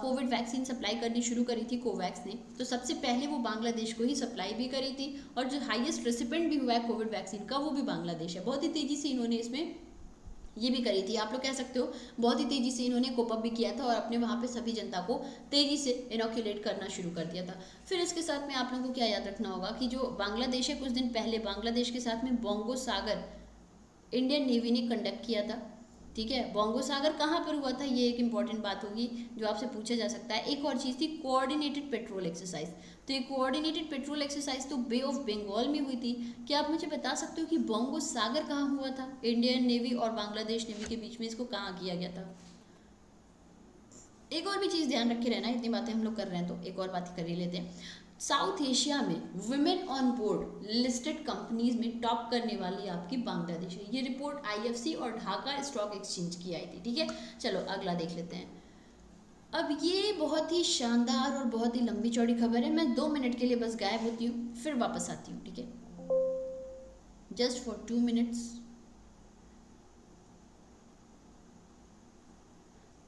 कोविड वैक्सीन सप्लाई करनी शुरू करी थी कोवैक्स ने, तो सबसे पहले वो बांग्लादेश को ही सप्लाई भी करी थी, और जो हाईएस्ट रेसिपेंट भी हुआ है कोविड वैक्सीन का वो भी बांग्लादेश है। बहुत ही तेजी से इन्होंने इसमें ये भी करी थी, आप लोग कह सकते हो बहुत ही तेजी से इन्होंने कोप अप भी किया था और अपने वहाँ पे सभी जनता को तेजी से इनोक्यूलेट करना शुरू कर दिया था। फिर इसके साथ में आप लोगों को क्या याद रखना होगा कि जो बांग्लादेश है, कुछ दिन पहले बांग्लादेश के साथ में बोंगो सागर इंडियन नेवी ने कंडक्ट किया था, ठीक है। बोंगो सागर कहाँ पर हुआ था, ये एक इंपॉर्टेंट बात होगी जो आपसे पूछा जा सकता है। एक और चीज़ थी कोऑर्डिनेटेड पेट्रोल एक्सरसाइज, तो ये कोऑर्डिनेटेड पेट्रोल एक्सरसाइज तो बे ऑफ बंगाल में हुई थी। क्या आप मुझे बता सकते हो कि बोंगो सागर कहाँ हुआ था, इंडियन नेवी और बांग्लादेश नेवी के बीच में इसको कहाँ किया गया था? एक और भी चीज़ ध्यान रखे रहना, इतनी बातें हम लोग कर रहे हैं तो एक और बात कर ही लेते हैं। साउथ एशिया में women on board listed companies में टॉप करने वाली आपकी बांग्लादेश है। ये रिपोर्ट आईएफसी और ढाका स्टॉक एक्सचेंज की आई थी, ठीक है। चलो अगला देख लेते हैं। अब ये बहुत ही शानदार और बहुत ही लंबी चौड़ी खबर है, मैं 2 मिनट के लिए बस गायब होती हूँ फिर वापस आती हूँ, ठीक है, जस्ट फॉर 2 मिनट्स।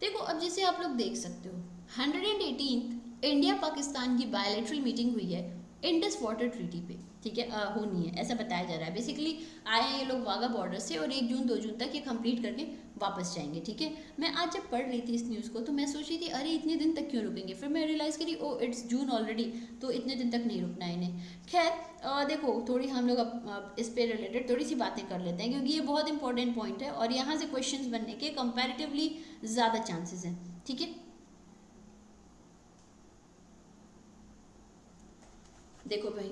देखो अब जैसे आप लोग देख सकते हो 118th इंडिया पाकिस्तान की बायलैटरल मीटिंग हुई है इंडस वाटर ट्रीटी पे, ठीक है, होनी है ऐसा बताया जा रहा है। बेसिकली आए हैं ये लोग वाघा बॉर्डर से और 1 जून 2 जून तक ये कंप्लीट करके वापस जाएंगे, ठीक है। मैं आज जब पढ़ रही थी इस न्यूज़ को तो मैं सोच रही थी अरे इतने दिन तक क्यों रुकेंगे, फिर मैं रियलाइज़ करी ओ इट्स जून ऑलरेडी, तो इतने दिन तक नहीं रुकना है इन्हें। खैर देखो थोड़ी हम लोग इस पे रिलेटेड थोड़ी सी बातें कर लेते हैं क्योंकि ये बहुत इंपॉर्टेंट पॉइंट है और यहाँ से क्वेश्चन बनने के कंपेरेटिवली ज़्यादा चांसेस हैं, ठीक है। देखो भाई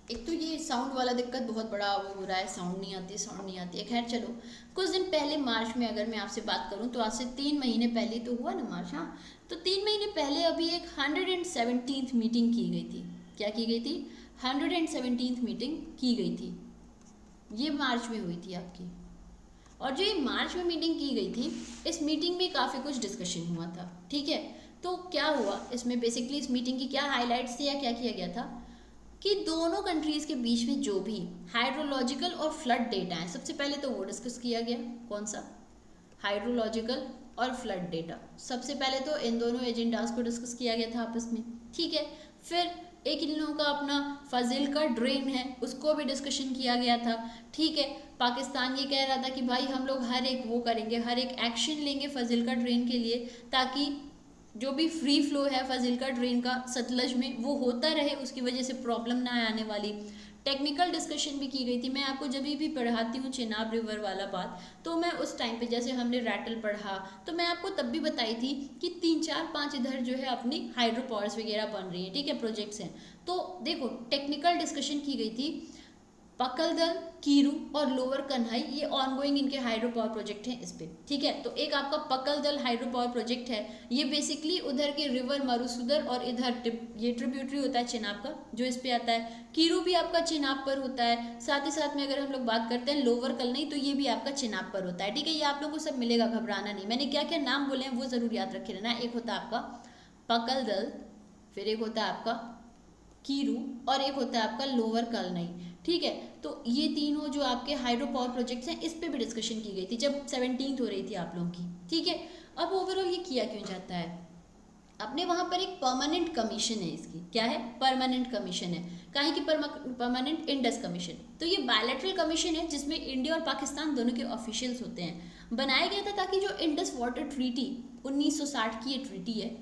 एक तो ये साउंड वाला दिक्कत बहुत बड़ा वो हो रहा है, साउंड नहीं आती है। खैर चलो, कुछ दिन पहले मार्च में अगर मैं आपसे बात करूं तो आज से 3 महीने पहले तो हुआ ना मार्च, हाँ, तो 3 महीने पहले अभी एक 117th मीटिंग की गई थी। क्या की गई थी? 117th मीटिंग की गई थी, ये मार्च में हुई थी आपकी। और जो ये मार्च में मीटिंग की गई थी, इस मीटिंग में काफ़ी कुछ डिस्कशन हुआ था, ठीक है। तो क्या हुआ इसमें, बेसिकली इस मीटिंग की क्या हाईलाइट्स थे या क्या किया गया था कि दोनों कंट्रीज़ के बीच में जो भी हाइड्रोलॉजिकल और फ्लड डेटा है, सबसे पहले तो वो डिस्कस किया गया। कौन सा? हाइड्रोलॉजिकल और फ्लड डेटा। सबसे पहले तो इन दोनों एजेंडाज को डिस्कस किया गया था आपस में, ठीक है। फिर एक इन लोगों का अपना फजिल का ड्रेन है, उसको भी डिस्कशन किया गया था, ठीक है। पाकिस्तान ये कह रहा था कि भाई हम लोग हर एक वो करेंगे, हर एक एक्शन लेंगे फजिल का ड्रेन के लिए, ताकि जो भी फ्री फ्लो है फजिल का ड्रेन का सतलज में वो होता रहे, उसकी वजह से प्रॉब्लम ना आने वाली। टेक्निकल डिस्कशन भी की गई थी। मैं आपको जब भी पढ़ाती हूँ चेनाब रिवर वाला बात, तो मैं उस टाइम पे जैसे हमने रैटल पढ़ा तो मैं आपको तब भी बताई थी कि 3 4 5 इधर जो है अपनी हाइड्रो पावर्स वगैरह बन रही हैं, ठीक है, प्रोजेक्ट्स हैं। तो देखो टेक्निकल डिस्कशन की गई थी। पकलदल, कीरू और लोअर कन्हाई ये ऑनगोइंग इनके हाइड्रो पावर प्रोजेक्ट हैं इस पे, ठीक है। तो एक आपका पकलदल हाइड्रो पावर प्रोजेक्ट है, ये बेसिकली उधर के रिवर मरुसुदर और इधर ये ट्रिब्यूटरी होता है चेनाब का जो इस पे आता है। कीरू भी आपका चेनाब पर होता है, साथ ही साथ में अगर हम लोग बात करते हैं लोअर कलनई तो ये भी आपका चेनाब पर होता है, ठीक है। ये आप लोगों को सब मिलेगा, घबराना नहीं। मैंने क्या क्या नाम बोले हैं वो जरूर याद रखे रहना। एक होता है आपका पकलदल, फिर एक होता है आपका कीरू और एक होता है आपका लोअर कलनई, ठीक है। तो ये तीनों जो आपके हाइड्रो पावर प्रोजेक्ट्स हैं इस पे भी डिस्कशन की गई थी जब 17th हो रही थी आप लोगों की, ठीक है। अब ओवरऑल ये किया क्यों जाता है, अपने वहाँ पर एक परमानेंट कमीशन है, इसकी क्या है, परमानेंट कमीशन है। काहे की परमानेंट इंडस कमीशन, तो ये बायलैटरल कमीशन है जिसमें इंडिया और पाकिस्तान दोनों के ऑफिशियल्स होते हैं। बनाया गया था ताकि जो इंडस वाटर ट्रीटी 1960 की ये ट्रीटी है,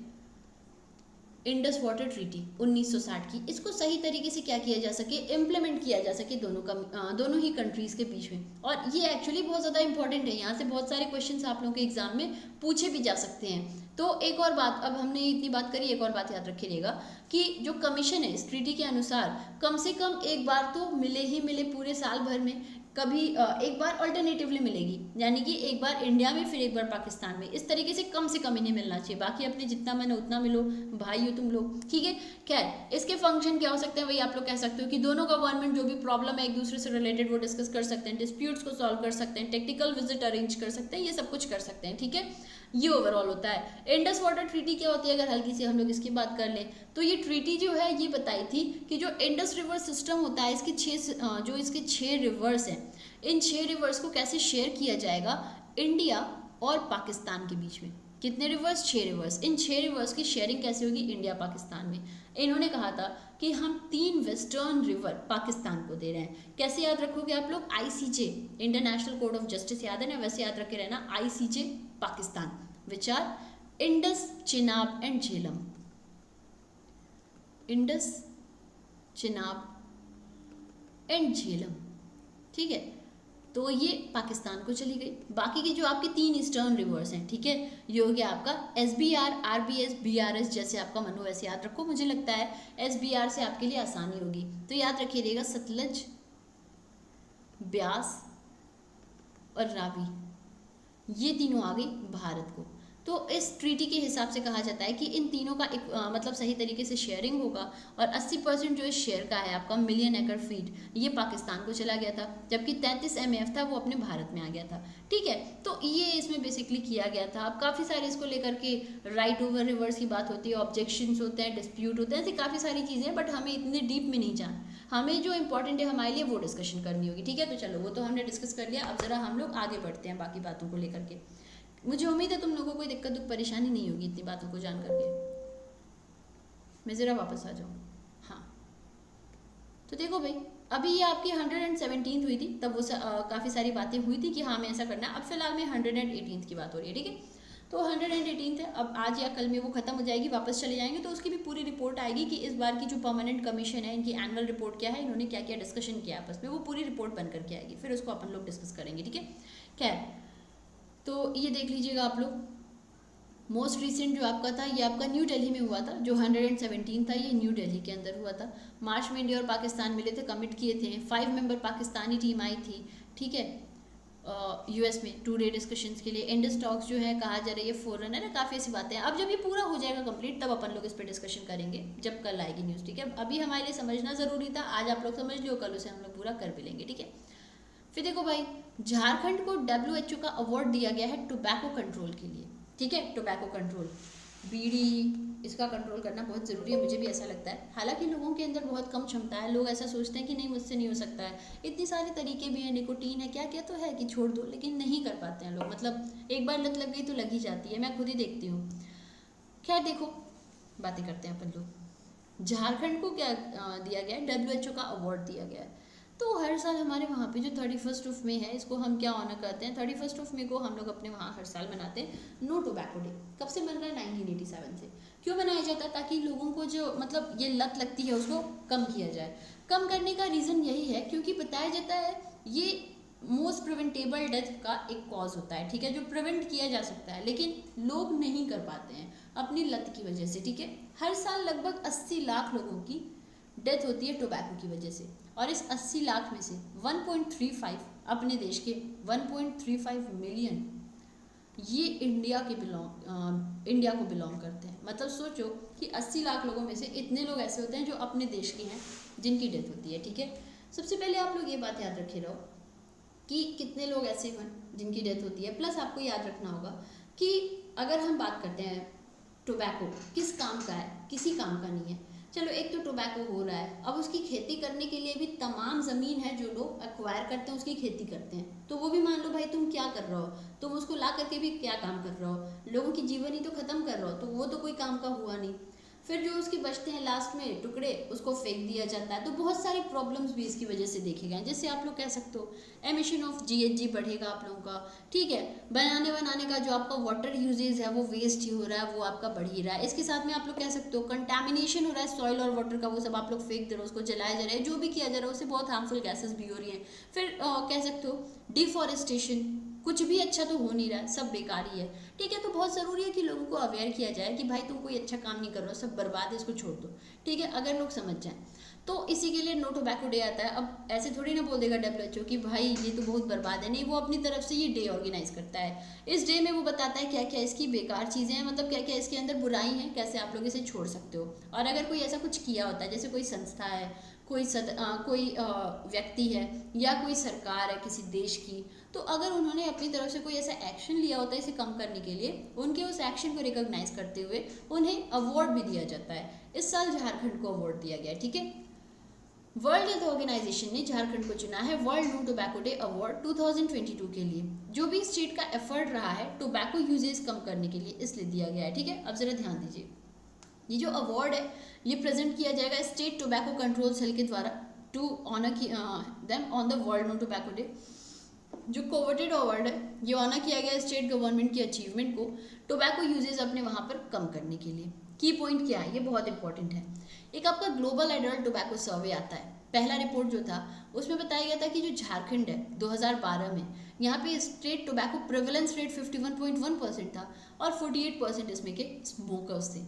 इंडस वाटर ट्रीटी 1960 की, इसको सही तरीके से क्या किया जा सके, इम्प्लीमेंट किया जा सके दोनों ही कंट्रीज के बीच में। और ये एक्चुअली बहुत ज़्यादा इंपॉर्टेंट है, यहाँ से बहुत सारे क्वेश्चंस आप लोगों के एग्जाम में पूछे भी जा सकते हैं। तो एक और बात, अब हमने इतनी बात करी, एक और बात याद रखिएगा कि जो कमीशन है इस ट्रीटी के अनुसार कम से कम एक बार तो मिले ही मिले पूरे साल भर में, कभी एक बार अल्टरनेटिवली मिलेगी, यानी कि एक बार इंडिया में फिर एक बार पाकिस्तान में, इस तरीके से कम इन्हें मिलना चाहिए। बाकी अपने जितना मैंने उतना मिलो, भाई हो तुम लोग, ठीक है। खैर इसके फंक्शन क्या हो सकते हैं वही आप लोग कह सकते हो कि दोनों गवर्नमेंट जो भी प्रॉब्लम है एक दूसरे से रिलेटेड वो डिस्कस कर सकते हैं, डिस्प्यूट्स को सॉल्व कर सकते हैं, टेक्निकल विजिट अरेंज कर सकते हैं, ये सब कुछ कर सकते हैं, ठीक है। ये ओवरऑल होता है। इंडस वाटर ट्रीटी क्या होती है, अगर हल्की सी हम लोग इसकी बात कर लें तो ये ट्रीटी जो है ये बताई थी कि जो इंडस रिवर सिस्टम होता है इसके इसके 6 रिवर्स हैं, इन 6 रिवर्स को कैसे शेयर किया जाएगा इंडिया और पाकिस्तान के बीच में। कितने रिवर्स, 6 रिवर्स। इन 6 रिवर्स की शेयरिंग कैसे होगी इंडिया पाकिस्तान में। इन्होंने कहा था कि हम 3 वेस्टर्न रिवर पाकिस्तान को दे रहे हैं। कैसे याद रखोगे आप लोग, ICJ international court of justice याद है ना, वैसे याद रखे रहना ICJ Pakistan, which are Indus, Chenab and Jhelum. Indus, Chenab and Jhelum, ठीक है। तो ये पाकिस्तान को चली गई। बाकी के जो आपके 3 ईस्टर्न रिवर्स हैं, ठीक है, ये हो गया आपका SBR, RBS, BRS, जैसे आपका मन हो वैसे याद रखो। मुझे लगता है SBR से आपके लिए आसानी होगी, तो याद रखिएगा सतलज, ब्यास और रावी, ये तीनों आ गई भारत को। तो इस ट्रीटी के हिसाब से कहा जाता है कि इन तीनों का एक मतलब सही तरीके से शेयरिंग होगा और 80% जो इस शेयर का है आपका मिलियन एकड़ फीट, ये पाकिस्तान को चला गया था, जबकि 33 MAF था वो अपने भारत में आ गया था, ठीक है। तो ये इसमें बेसिकली किया गया था। अब काफ़ी सारे इसको लेकर के राइट ओवर रिवर्स की बात होती है, ऑब्जेक्शंस होते हैं, डिस्प्यूट होते हैं, ऐसी काफ़ी सारी चीज़ें, बट हमें इतने डीप में नहीं जाना, हमें जो इंपॉर्टेंट है हमारे लिए वो डिस्कशन करनी होगी, ठीक है। तो चलो वो तो हमने डिस्कस कर लिया, अब जरा हम लोग आगे बढ़ते हैं बाकी बातों को लेकर के। मुझे उम्मीद है तुम लोगों को कोई दिक्कत दुख परेशानी नहीं होगी इतनी बातों को जान करके। मैं ज़रा वापस आ जाऊँ, हाँ। तो देखो भाई, अभी ये आपकी 117th हुई थी, तब वो काफ़ी सारी बातें हुई थी कि हाँ हमें ऐसा करना है। अब फिलहाल में 118th की बात हो रही है, ठीक है। तो 118th है, अब आज या कल में वो खत्म हो जाएगी, वापस चले जाएंगे, तो उसकी भी पूरी रिपोर्ट आएगी कि इस बार की जो परमानेंट कमीशन है इनकी एनुअल रिपोर्ट क्या है, इन्होंने क्या क्या डिस्कशन किया आपस में, वो पूरी रिपोर्ट बन करके आएगी, फिर उसको अपन लोग डिस्कस करेंगे, ठीक है। खैर, तो ये देख लीजिएगा आप लोग, मोस्ट रिसेंट जो आपका था ये आपका न्यू दिल्ली में हुआ था, जो 117 था ये न्यू दिल्ली के अंदर हुआ था। मार्च में इंडिया और पाकिस्तान मिले थे, कमिट किए थे, 5 मेंबर पाकिस्तानी टीम आई थी, ठीक है, US में 2 डे डिस्कशंस के लिए। इंडस टॉक्स जो है कहा जा रही है फॉरन है ना, काफ़ी ऐसी बातें हैं। अब जब ये पूरा हो जाएगा कंप्लीट तब अपन लोग इस पर डिस्कशन करेंगे, जब कल आएगी न्यूज़, ठीक है। अभी हमारे लिए समझना ज़रूरी था, आज आप लोग समझ लियो, कल उसे हम लोग पूरा कर भी लेंगे, ठीक है। फिर देखो भाई, झारखंड को WHO का अवार्ड दिया गया है टोबैको कंट्रोल के लिए, ठीक है। टोबैको कंट्रोल, बीड़ी, इसका कंट्रोल करना बहुत ज़रूरी है, मुझे भी ऐसा लगता है। हालांकि लोगों के अंदर बहुत कम क्षमता है, लोग ऐसा सोचते हैं कि नहीं मुझसे नहीं हो सकता है, इतनी सारे तरीके भी हैं, निकोटीन है, क्या क्या तो है कि छोड़ दो, लेकिन नहीं कर पाते हैं लोग। मतलब एक बार लत लग गई तो लग ही जाती है, मैं खुद ही देखती हूँ। खैर देखो, बातें करते हैं अपन लोग। झारखंड को क्या दिया गया है, WHO का अवार्ड दिया गया है। तो हर साल हमारे वहाँ पे जो 31 ऑफ मई है, इसको हम क्या ऑनर करते हैं, 31 ऑफ मई को हम लोग अपने वहाँ हर साल मनाते हैं नो टोबैको डे। कब से बन रहा है, 1987 से। क्यों मनाया जाता है, ताकि लोगों को जो मतलब ये लत लगती है उसको कम किया जाए। कम करने का रीज़न यही है क्योंकि बताया जाता है ये मोस्ट प्रिवेंटेबल डेथ का एक कॉज होता है, ठीक है, जो प्रिवेंट किया जा सकता है, लेकिन लोग नहीं कर पाते हैं अपनी लत की वजह से, ठीक है। हर साल लगभग 80 लाख लोगों की डेथ होती है टोबैको की वजह से, और इस 80 लाख में से 1.35 अपने देश के 1.35 मिलियन ये इंडिया को बिलोंग करते हैं। मतलब सोचो कि 80 लाख लोगों में से इतने लोग ऐसे होते हैं जो अपने देश के हैं जिनकी डेथ होती है, ठीक है। सबसे पहले आप लोग ये बात याद रखे रहो कि कितने लोग ऐसे हैं जिनकी डेथ होती है। प्लस आपको याद रखना होगा कि अगर हम बात करते हैं टोबैको किस काम का है, किसी काम का नहीं है। चलो, एक तो टोबैको हो रहा है, अब उसकी खेती करने के लिए भी तमाम ज़मीन है जो लोग एक्वायर करते हैं, उसकी खेती करते हैं। तो वो भी मान लो भाई तुम क्या कर रहे हो, तुम उसको ला करके भी क्या काम कर रहे हो, लोगों की जीवन ही तो ख़त्म कर रहे हो, तो वो तो कोई काम का हुआ नहीं। फिर जो उसके बचते हैं लास्ट में टुकड़े, उसको फेंक दिया जाता है। तो बहुत सारी प्रॉब्लम्स भी इसकी वजह से देखे गए, जैसे आप लोग कह सकते हो एमिशन ऑफ जीएचजी बढ़ेगा आप लोगों का, ठीक है। बनाने का जो आपका वाटर यूजेज है वो वेस्ट ही हो रहा है, वो आपका बढ़ ही रहा है। इसके साथ में आप लोग कह सकते हो कंटामिनेशन हो रहा है सॉइल और वाटर का, वो सब आप लोग फेंक दे रहे हो, उसको जलाया जा रहा है, जो भी किया जा रहा है उससे बहुत हार्मफुल गैसेस भी हो रही हैं। फिर कह सकते हो डिफॉरेस्टेशन, कुछ भी अच्छा तो हो नहीं रहा है, सब बेकार ही है, ठीक है। तो बहुत ज़रूरी है कि लोगों को अवेयर किया जाए कि भाई तुम कोई अच्छा काम नहीं कर रहे हो, सब बर्बाद है, इसको छोड़ दो, ठीक है, अगर लोग समझ जाएं। तो इसी के लिए नो टोबैको डे आता है। अब ऐसे थोड़ी ना बोल देगा WHO कि भाई ये तो बहुत बर्बाद है, नहीं, वो अपनी तरफ से ये डे ऑर्गेनाइज करता है। इस डे में वो बताता है क्या क्या इसकी बेकार चीज़ें हैं, मतलब क्या क्या इसके अंदर बुराई हैं, कैसे आप लोग इसे छोड़ सकते हो। और अगर कोई ऐसा कुछ किया होता है, जैसे कोई संस्था है, कोई व्यक्ति है या कोई सरकार है किसी देश की, तो अगर उन्होंने अपनी तरफ से कोई ऐसा एक्शन लिया होता है इसे कम करने के लिए, उनके उस एक्शन को रिकॉग्नाइज करते हुए उन्हें अवार्ड भी दिया जाता है। इस साल झारखंड को अवार्ड दिया गया, ठीक है। वर्ल्ड हेल्थ ऑर्गेनाइजेशन ने झारखंड को चुना है world no tobacco day award 2022 के लिए। जो भी स्टेट का एफर्ट रहा है टोबैको यूजेस कम करने के लिए, इसलिए दिया गया है, ठीक है। अब जरा ध्यान दीजिए, ये जो अवार्ड है ये प्रेजेंट किया जाएगा स्टेट टोबैको कंट्रोल सेल के द्वारा to honour them on the world no tobacco day. जो कोवेटेड अवार्ड है ये ऑनर किया गया स्टेट गवर्नमेंट की अचीवमेंट को टोबैको यूजेस अपने वहाँ पर कम करने के लिए। की पॉइंट क्या है, ये बहुत इंपॉर्टेंट है। एक आपका ग्लोबल एडल्ट टोबैको सर्वे आता है, पहला रिपोर्ट जो था उसमें बताया गया था कि जो झारखंड है 2012 में, यहाँ पे स्टेट टोबैको प्रेवलेंस रेट 51.1% था और 48% इसमें के स्मोकर्स थे।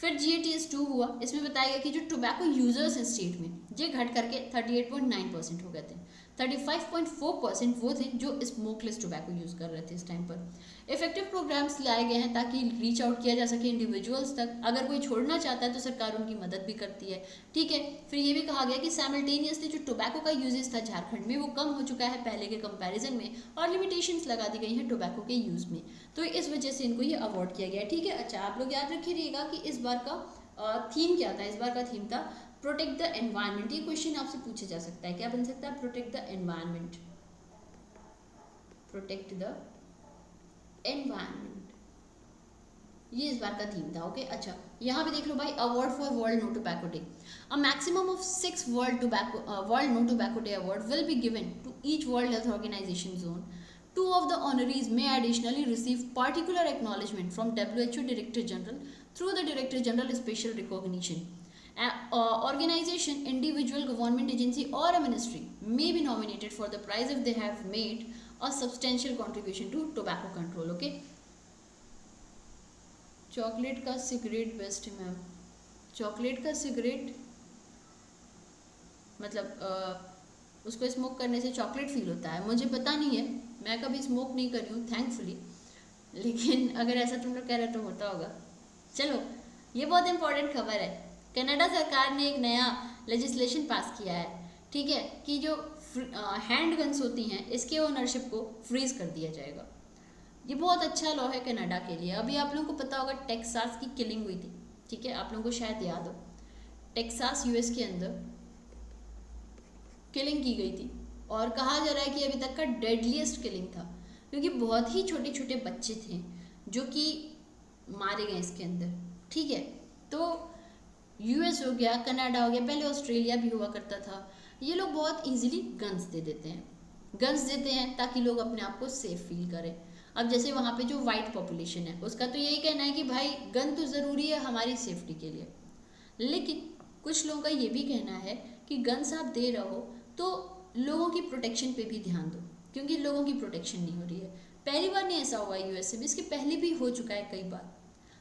फिर GATS-2 हुआ, इसमें बताया गया कि जो टोबैको यूजर्स हैं स्टेट में ये घट करके 38.9% हो गए थे। 35.4% वो थे जो स्मोकलेस टोबैको यूज़ कर रहे थे इस टाइम पर। इफेक्टिव प्रोग्राम्स लाए गए हैं ताकि रीच आउट किया जा सके इंडिविजुअल्स तक, अगर कोई छोड़ना चाहता है तो सरकार उनकी मदद भी करती है, ठीक है। फिर ये भी कहा गया कि साइमल्टेनियसली जो टोबैको का यूजेस था झारखंड में वो कम हो चुका है पहले के कंपैरिजन में, और लिमिटेशंस लगा दी गई हैं टोबैको के यूज़ में, तो इस वजह से इनको ये अवार्ड किया गया है, ठीक है। अच्छा, आप लोग याद रखिएगा कि इस बार का थीम क्या था, इस बार का थीम था प्रोटेक्ट द एनवायरनमेंट। ये क्वेश्चन आपसे पूछा जा सकता है, क्या बन सकता है, protect the environment, protect the environment, ये इस बार का थीम था, ओके। अच्छा, यहाँ पे देख लो भाई, award for world no tobacco day, a maximum of 6 world no tobacco day award will be given to each world health organisation zone. 2 of the honorees may additionally receive particular acknowledgement from WHO Director General through the Director General Special Recognition. Organization, individual, government agency or a ministry may be nominated for the prize if they have made a substantial contribution to tobacco control, okay. Chocolate का cigarette best है ma'am, chocolate का cigarette मतलब उसको smoke करने से chocolate feel होता है, मुझे पता नहीं है, मैं कभी स्मोक नहीं करी हूँ थैंकफुली, लेकिन अगर ऐसा तुम लोग कह रहे तो होता होगा। चलो, ये बहुत इंपॉर्टेंट खबर है, कनाडा सरकार ने एक नया लेजिस्लेशन पास किया है, ठीक है, कि जो हैंड गन्स होती हैं इसके ओनरशिप को फ्रीज कर दिया जाएगा। ये बहुत अच्छा लॉ है कनाडा के लिए। अभी आप लोगों को पता होगा टेक्सास की किलिंग हुई थी, ठीक है, आप लोगों को शायद याद हो, टेक्सास US के अंदर किलिंग की गई थी और कहा जा रहा है कि अभी तक का डेडलीस्ट किलिंग था, क्योंकि बहुत ही छोटे छोटे बच्चे थे जो कि मारे गए इसके अंदर, ठीक है। तो US हो गया, कनाडा हो गया, पहले ऑस्ट्रेलिया भी हुआ करता था, ये लोग बहुत इजीली गन्स दे देते हैं, गन्स देते हैं ताकि लोग अपने आप को सेफ फील करें। अब जैसे वहाँ पे जो वाइट पॉपुलेशन है उसका तो यही कहना है कि भाई गन तो ज़रूरी है हमारी सेफ्टी के लिए, लेकिन कुछ लोगों का ये भी कहना है कि गन्स आप दे रहे हो तो लोगों की प्रोटेक्शन पे भी ध्यान दो, क्योंकि लोगों की प्रोटेक्शन नहीं हो रही है। पहली बार नहीं ऐसा हुआ US में, इसके पहले भी हो चुका है कई बार।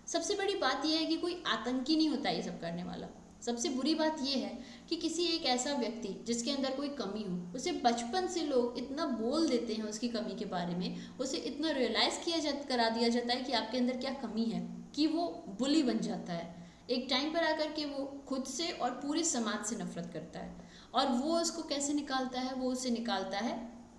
सबसे बड़ी बात यह है कि कोई आतंकी नहीं होता ये सब करने वाला। सबसे बुरी बात यह है कि किसी एक ऐसा व्यक्ति जिसके अंदर कोई कमी हो, उसे बचपन से लोग इतना बोल देते हैं उसकी कमी के बारे में, उसे इतना रियलाइज़ करा दिया जाता है कि आपके अंदर क्या कमी है, कि वो बुली बन जाता है। एक टाइम पर आकर के वो खुद से और पूरे समाज से नफरत करता है, और वो उसको कैसे निकालता है, वो उसे निकालता है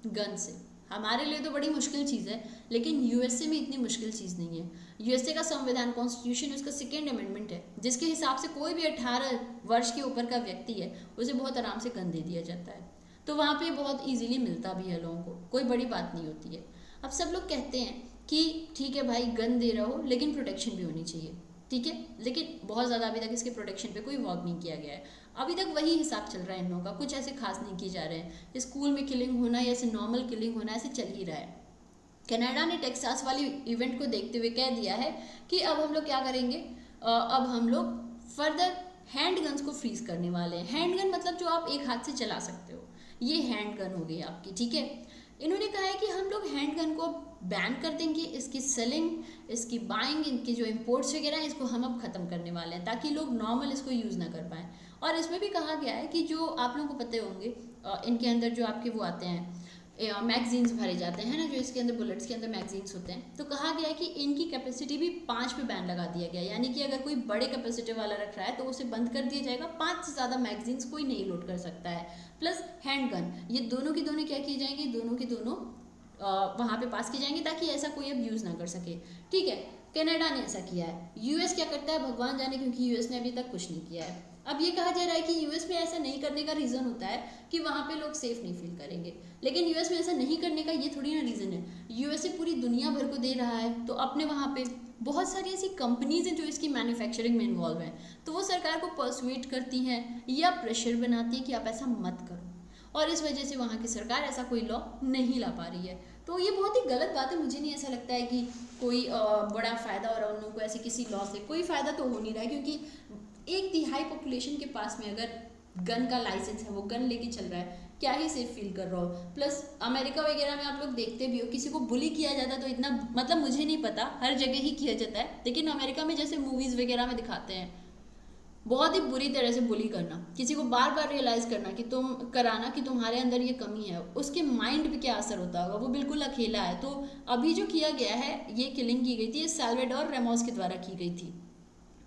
गन से, हमारे लिए तो बड़ी मुश्किल चीज़ है, लेकिन यूएसए में इतनी मुश्किल चीज़ नहीं है। यूएसए का संविधान, कॉन्स्टिट्यूशन, उसका सेकेंड अमेंडमेंट है, जिसके हिसाब से कोई भी 18 वर्ष के ऊपर का व्यक्ति है उसे बहुत आराम से गन दे दिया जाता है। तो वहाँ पे बहुत इजीली मिलता भी है लोगों को, कोई बड़ी बात नहीं होती है। अब सब लोग कहते हैं कि ठीक है भाई गन दे रहा हो लेकिन प्रोटेक्शन भी होनी चाहिए, ठीक है, लेकिन बहुत ज़्यादा अभी तक इसके प्रोटेक्शन पे कोई वर्क नहीं किया गया है। अभी तक वही हिसाब चल रहा है इन लोगों का, कुछ ऐसे खास नहीं किए जा रहे हैं। स्कूल में किलिंग होना या ऐसे नॉर्मल किलिंग होना ऐसे चल ही रहा है। कनाडा ने टेक्सास वाली इवेंट को देखते हुए कह दिया है कि अब हम लोग क्या करेंगे, अब हम लोग फर्दर हैंड गन्स को फ्रीज करने वाले हैं। हैंड गन मतलब जो आप एक हाथ से चला सकते हो, ये हैंड गन हो गई आपकी, ठीक है। इन्होंने कहा है कि हम लोग हैंड गन को बैन कर देंगे, इसकी सेलिंग, इसकी बाइंग, इनके जो इम्पोर्ट्स वगैरह हैं इसको हम अब ख़त्म करने वाले हैं, ताकि लोग नॉर्मल इसको यूज़ ना कर पाएँ। और इसमें भी कहा गया है कि जो आप लोगों को पते होंगे इनके अंदर जो आपके वो आते हैं मैगजीन्स भरे जाते हैं ना, जो इसके अंदर बुलेट्स के अंदर मैगजीन्स होते हैं, तो कहा गया है कि इनकी कैपेसिटी भी 5 पे बैन लगा दिया गया, यानी कि अगर कोई बड़े कैपेसिटी वाला रख रहा है तो उसे बंद कर दिया जाएगा। 5 से ज़्यादा मैगजीन्स कोई नहीं लोड कर सकता है। प्लस हैंड गन, ये दोनों की दोनों क्या की जाएंगी, दोनों की दोनों वहाँ पे पास की जाएंगी, ताकि ऐसा कोई अब यूज़ ना कर सके, ठीक है। कनाडा ने ऐसा किया है। यूएस क्या करता है भगवान जाने, क्योंकि यूएस ने अभी तक कुछ नहीं किया है। अब ये कहा जा रहा है कि यूएस में ऐसा नहीं करने का रीज़न होता है कि वहाँ पे लोग सेफ नहीं फील करेंगे, लेकिन यूएस में ऐसा नहीं करने का ये थोड़ी ना रीज़न है। यूएसए पूरी दुनिया भर को दे रहा है, तो अपने वहाँ पे बहुत सारी ऐसी कंपनीज हैं जो इसकी मैन्युफैक्चरिंग में इन्वॉल्व हैं, तो वो सरकार को परसुएट करती हैं या प्रेशर बनाती है कि आप ऐसा मत करो, और इस वजह से वहाँ की सरकार ऐसा कोई लॉ नहीं ला पा रही है। तो ये बहुत ही गलत बात है। मुझे नहीं ऐसा लगता है कि कोई बड़ा फ़ायदा हो रहा है उन लोगों को ऐसे किसी लॉ से, कोई फ़ायदा तो हो नहीं रहा है, क्योंकि 1/3 पॉपुलेशन के पास में अगर गन का लाइसेंस है, वो गन लेके चल रहा है, क्या ही सेफ फील कर रहा हो। प्लस अमेरिका वगैरह में आप लोग देखते भी हो, किसी को बुली किया जाता है तो इतना, मतलब मुझे नहीं पता हर जगह ही किया जाता है, लेकिन अमेरिका में जैसे मूवीज़ वगैरह में दिखाते हैं, बहुत ही बुरी तरह से बुली करना, किसी को बार बार रियलाइज़ करना कि तुम कराना कि तुम्हारे अंदर ये कमी है, उसके माइंड पे क्या असर होता होगा, वो बिल्कुल अकेला है। तो अभी जो किया गया है, ये किलिंग की गई थी, ये साल्वाडोर रेमोस के द्वारा की गई थी,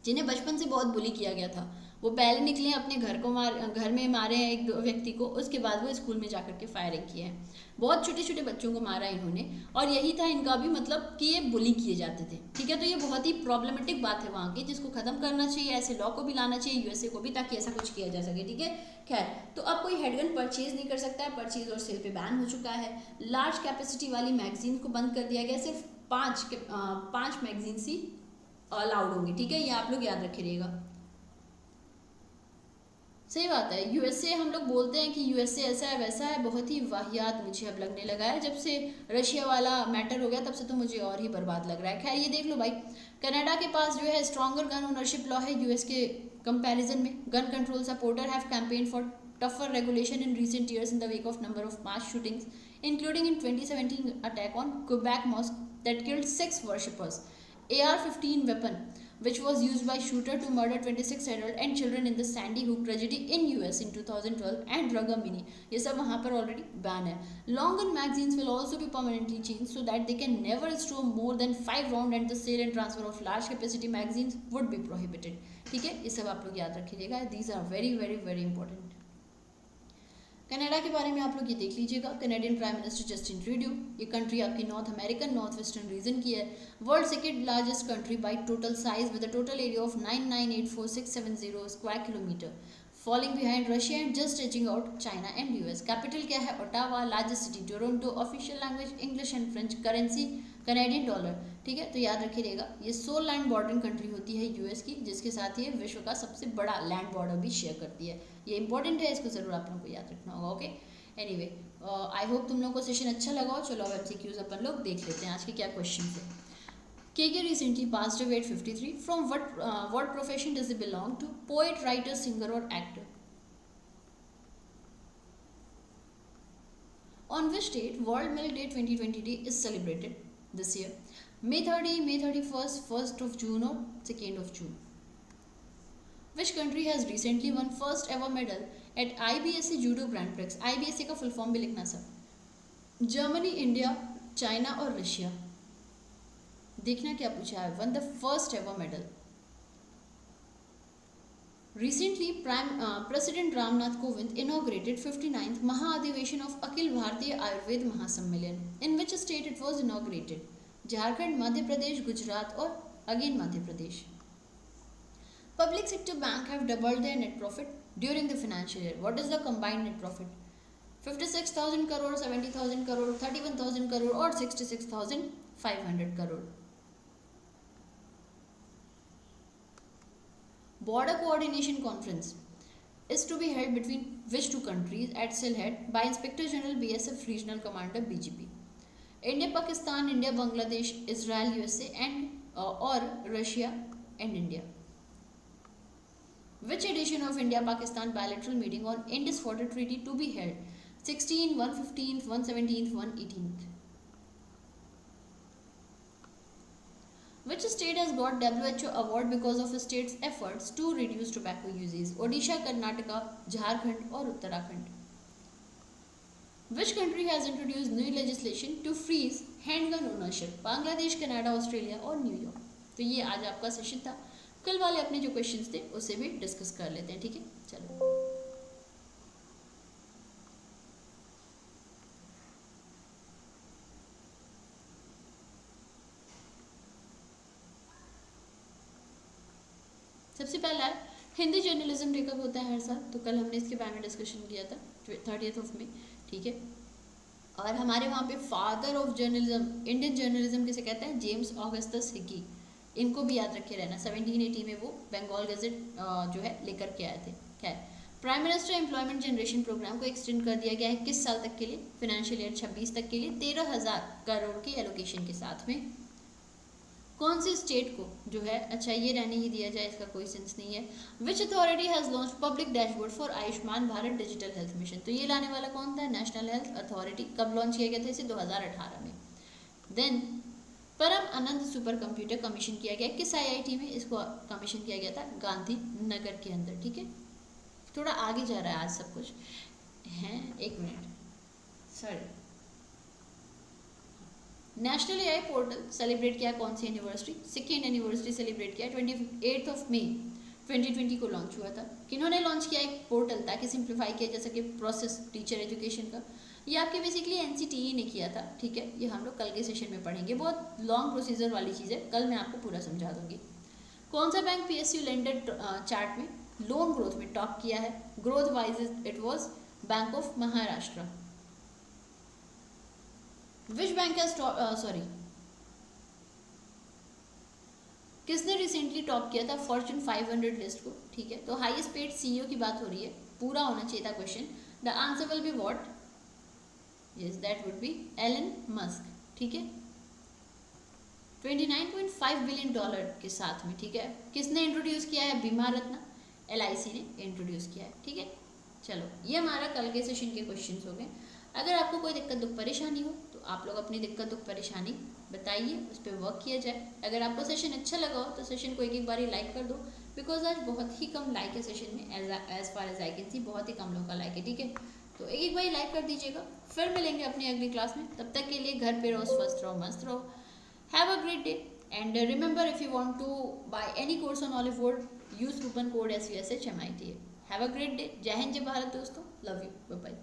जिन्हें बचपन से बहुत बुली किया गया था। वो पहले निकले अपने घर में मारे हैं एक व्यक्ति को, उसके बाद वो स्कूल में जाकर के फायरिंग किए हैं, बहुत छोटे छोटे बच्चों को मारा इन्होंने, और यही था इनका भी मतलब कि ये बुली किए जाते थे, ठीक है। तो ये बहुत ही प्रॉब्लमेटिक बात है वहाँ की, जिसको ख़त्म करना चाहिए, ऐसे लॉ को भी लाना चाहिए यूएसए को भी, ताकि ऐसा कुछ किया जा सके, ठीक है। खैर, तो अब कोई हेडगन परचेज नहीं कर सकता है, परचेज और सेल पे बैन हो चुका है। लार्ज कैपेसिटी वाली मैगजीन को बंद कर दिया गया, सिर्फ 5 मैगजीन्स ही अलाउड होंगी, ठीक है, ये आप लोग याद रखिएगा। सही बात है, यूएसए हम लोग बोलते हैं कि यूएसए ऐसा है वैसा है, बहुत ही वाहियात मुझे अब लगने लगा है, जब से रशिया वाला मैटर हो गया तब से तो मुझे और ही बर्बाद लग रहा है। खैर, ये देख लो भाई, कनाडा के पास जो है स्ट्रॉन्गर गन ओनरशिप लॉ है यूएस के कंपैरिजन में। Gun control supporter have campaign for tougher regulation in recent years in the wake of number of mass shootings, including in 2017 attack on Quebec mosque that killed 6 worshippers. AR-15 weapon, which was used by shooter to murder 26 adults and children in the Sandy Hook tragedy in US in 2012, and drug mini, ये सब वहाँ पर already ban है. Long gun magazines will also be permanently changed so that they can never store more than 5 rounds, and the sale and transfer of large capacity magazines would be prohibited. ठीक है, ये सब आप लोग याद रखिएगा. These are very very very important. Canada के बारे में आप लोग ये देख लीजिएगा, Canadian prime minister Justin Trudeau, ये कंट्री आपकी north American north western region की है, world second largest country by total size with a total area of 9984670 square kilometre, falling behind Russia and just ageing out China and US. Capital क्या है? Ottawa. Largest city Toronto. Official language English and French. Currency Canadian dollar, ठीक है। तो याद रखिएगा, ये 16 land bordering country होती है यूएस की, जिसके साथ ये विश्व का सबसे बड़ा लैंड बॉर्डर भी शेयर करती है। ये इंपॉर्टेंट है, इसको जरूर आप लोगों को याद रखना होगा, ओके। एनीवे, आई होप तुम लोगों को सेशन अच्छा लगा हो। चलो अब एमसीक्यूज अपन लोग देख लेते हैं आज के क्या क्वेश्चन है। K recently passed away at 53। From what profession does it belong to? Poet, writer, singer और actor. On which date World Milk Day 2020 Day is celebrated this year? May 30, May 31st, 1st of June or 2nd of June? Which country has recently won first ever medal at IBSC Judo Grand Prix? IBSC का full form भी लिखना sir. Germany, India, China और Russia. देखना क्या पूछा है। One the first ever medal. Recently, President Ramnath Kovind inaugurated 59th Mahaadhivesan of Akhil Bharatiya Ayurved Mahasammelan. In which state it was inaugurated? Jharkhand, Madhya Pradesh, Gujarat, or again Madhya Pradesh. Public sector bank have doubled their net profit during the financial year. What is the combined net profit? 56,000 crore, 70,000 crore, 31,000 crore, or 66,500 crore. Border Coordination Conference is to be held between which two countries at Sylhet by Inspector General BSF Regional Commander BGP. India, Pakistan, India, Bangladesh, Israel, USA, and or Russia and India. Which edition of India-Pakistan bilateral meeting on Indus Water Treaty to be held? 16, 115th, 117th, 118th. Which state has got WHO award because of the state's efforts to reduce tobacco usage? Odisha, Karnataka, Jharkhand, or Uttarakhand? Which country has introduced new legislation to freeze handgun ownership? Bangladesh, Canada, Australia और New York. तो ये आज आपका session था. कल वाले अपने जो क्वेश्चंस थे उसे भी डिस्कस कर लेते हैं. ठीक है, चलो. सबसे पहला है हिंदी जर्नलिज्म डे कब होता है हर साल. तो कल हमने इसके बारे में डिस्कशन किया था 30th May. ठीक है, और हमारे वहाँ पे father of journalism, Indian journalism किसे कहते हैं? James Augustus Hicky. इनको भी याद रखे रहना. 1780 में वो बंगाल गजट जो है लेकर के आए थे. क्या है? Prime minister employment generation programme को एक्सटेंड कर दिया गया है किस साल तक के लिए? फाइनेंशियल ईयर 26 तक के लिए 13,000 करोड़ की एलोकेशन के साथ में. कौन सी स्टेट को जो है, अच्छा ये रहने ही दिया जाए, इसका कोई सेंस नहीं है. Which authority has launch public dashboard for Ayushman Bharat digital health mission. तो ये लाने वाला कौन था? National health authority. कब लॉन्च किया गया था इसे? 2018 में. देन परम आनंद सुपर कंप्यूटर कमीशन किया गया किस IIT में? इसको कमीशन किया गया था गांधीनगर के अंदर. ठीक है, थोड़ा आगे जा रहा है आज सब कुछ है. एक minute, sorry. National AI portal celebrate किया कौन सी यूनिवर्सिटी? सेकेंड एनिवर्सरी सेलिब्रेट किया 28 May 2020 को लॉन्च हुआ था. किन्होंने लॉन्च किया एक पोर्टल ताकि सिंप्लीफाई किया जा सके प्रोसेस टीचर एजुकेशन का. ये आपके बेसिकली NCTE ने किया था. ठीक है, ये हम लोग कल के सेशन में पढ़ेंगे. बहुत लॉन्ग प्रोसीजर वाली चीज़ है, कल मैं आपको पूरा समझा दूंगी. कौन सा बैंक PSU लेंडर चार्ट में लोन ग्रोथ में टॉप किया है? Growth wise it was bank of Maharashtra. Which bank has sorry किसने रिसेंटली टॉप किया था फॉर्च्यून 500 लिस्ट को? ठीक है, तो हाईएस्ट पेड CEO की बात हो रही है. पूरा होना चाहिए था question. The answer will be what? Yes, that would be Elon Musk. ठीक है, $29.5 बिलियन के साथ में. ठीक है, किसने इंट्रोड्यूस किया है? बीमा रत्न LIC ने इंट्रोड्यूस किया है. ठीक है, चलो ये हमारा कल के सेशन के क्वेश्चंस हो गए. अगर आपको कोई दिक्कत दुख परेशानी हो तो आप लोग अपनी दिक्कत दुख परेशानी बताइए, उस पर वर्क किया जाए. अगर आपको सेशन अच्छा लगा हो तो सेशन को एक बार ही लाइक कर दो, बिकॉज आज बहुत ही कम लाइक है सेशन में. As far as I can see बहुत ही कम लोगों का लाइक है. ठीक है, तो एक बार लाइक कर दीजिएगा. फिर मिलेंगे अपनी अगली क्लास में. तब तक के लिए घर पे रहो, स्वस्थ रहो, मस्त रहो. Have a great day and remember if you want to buy any course on Oliveboard use coupon code SVSHMITA. Have a great day. जय हिंद, जय भारत दोस्तों. Love you. Bye bye.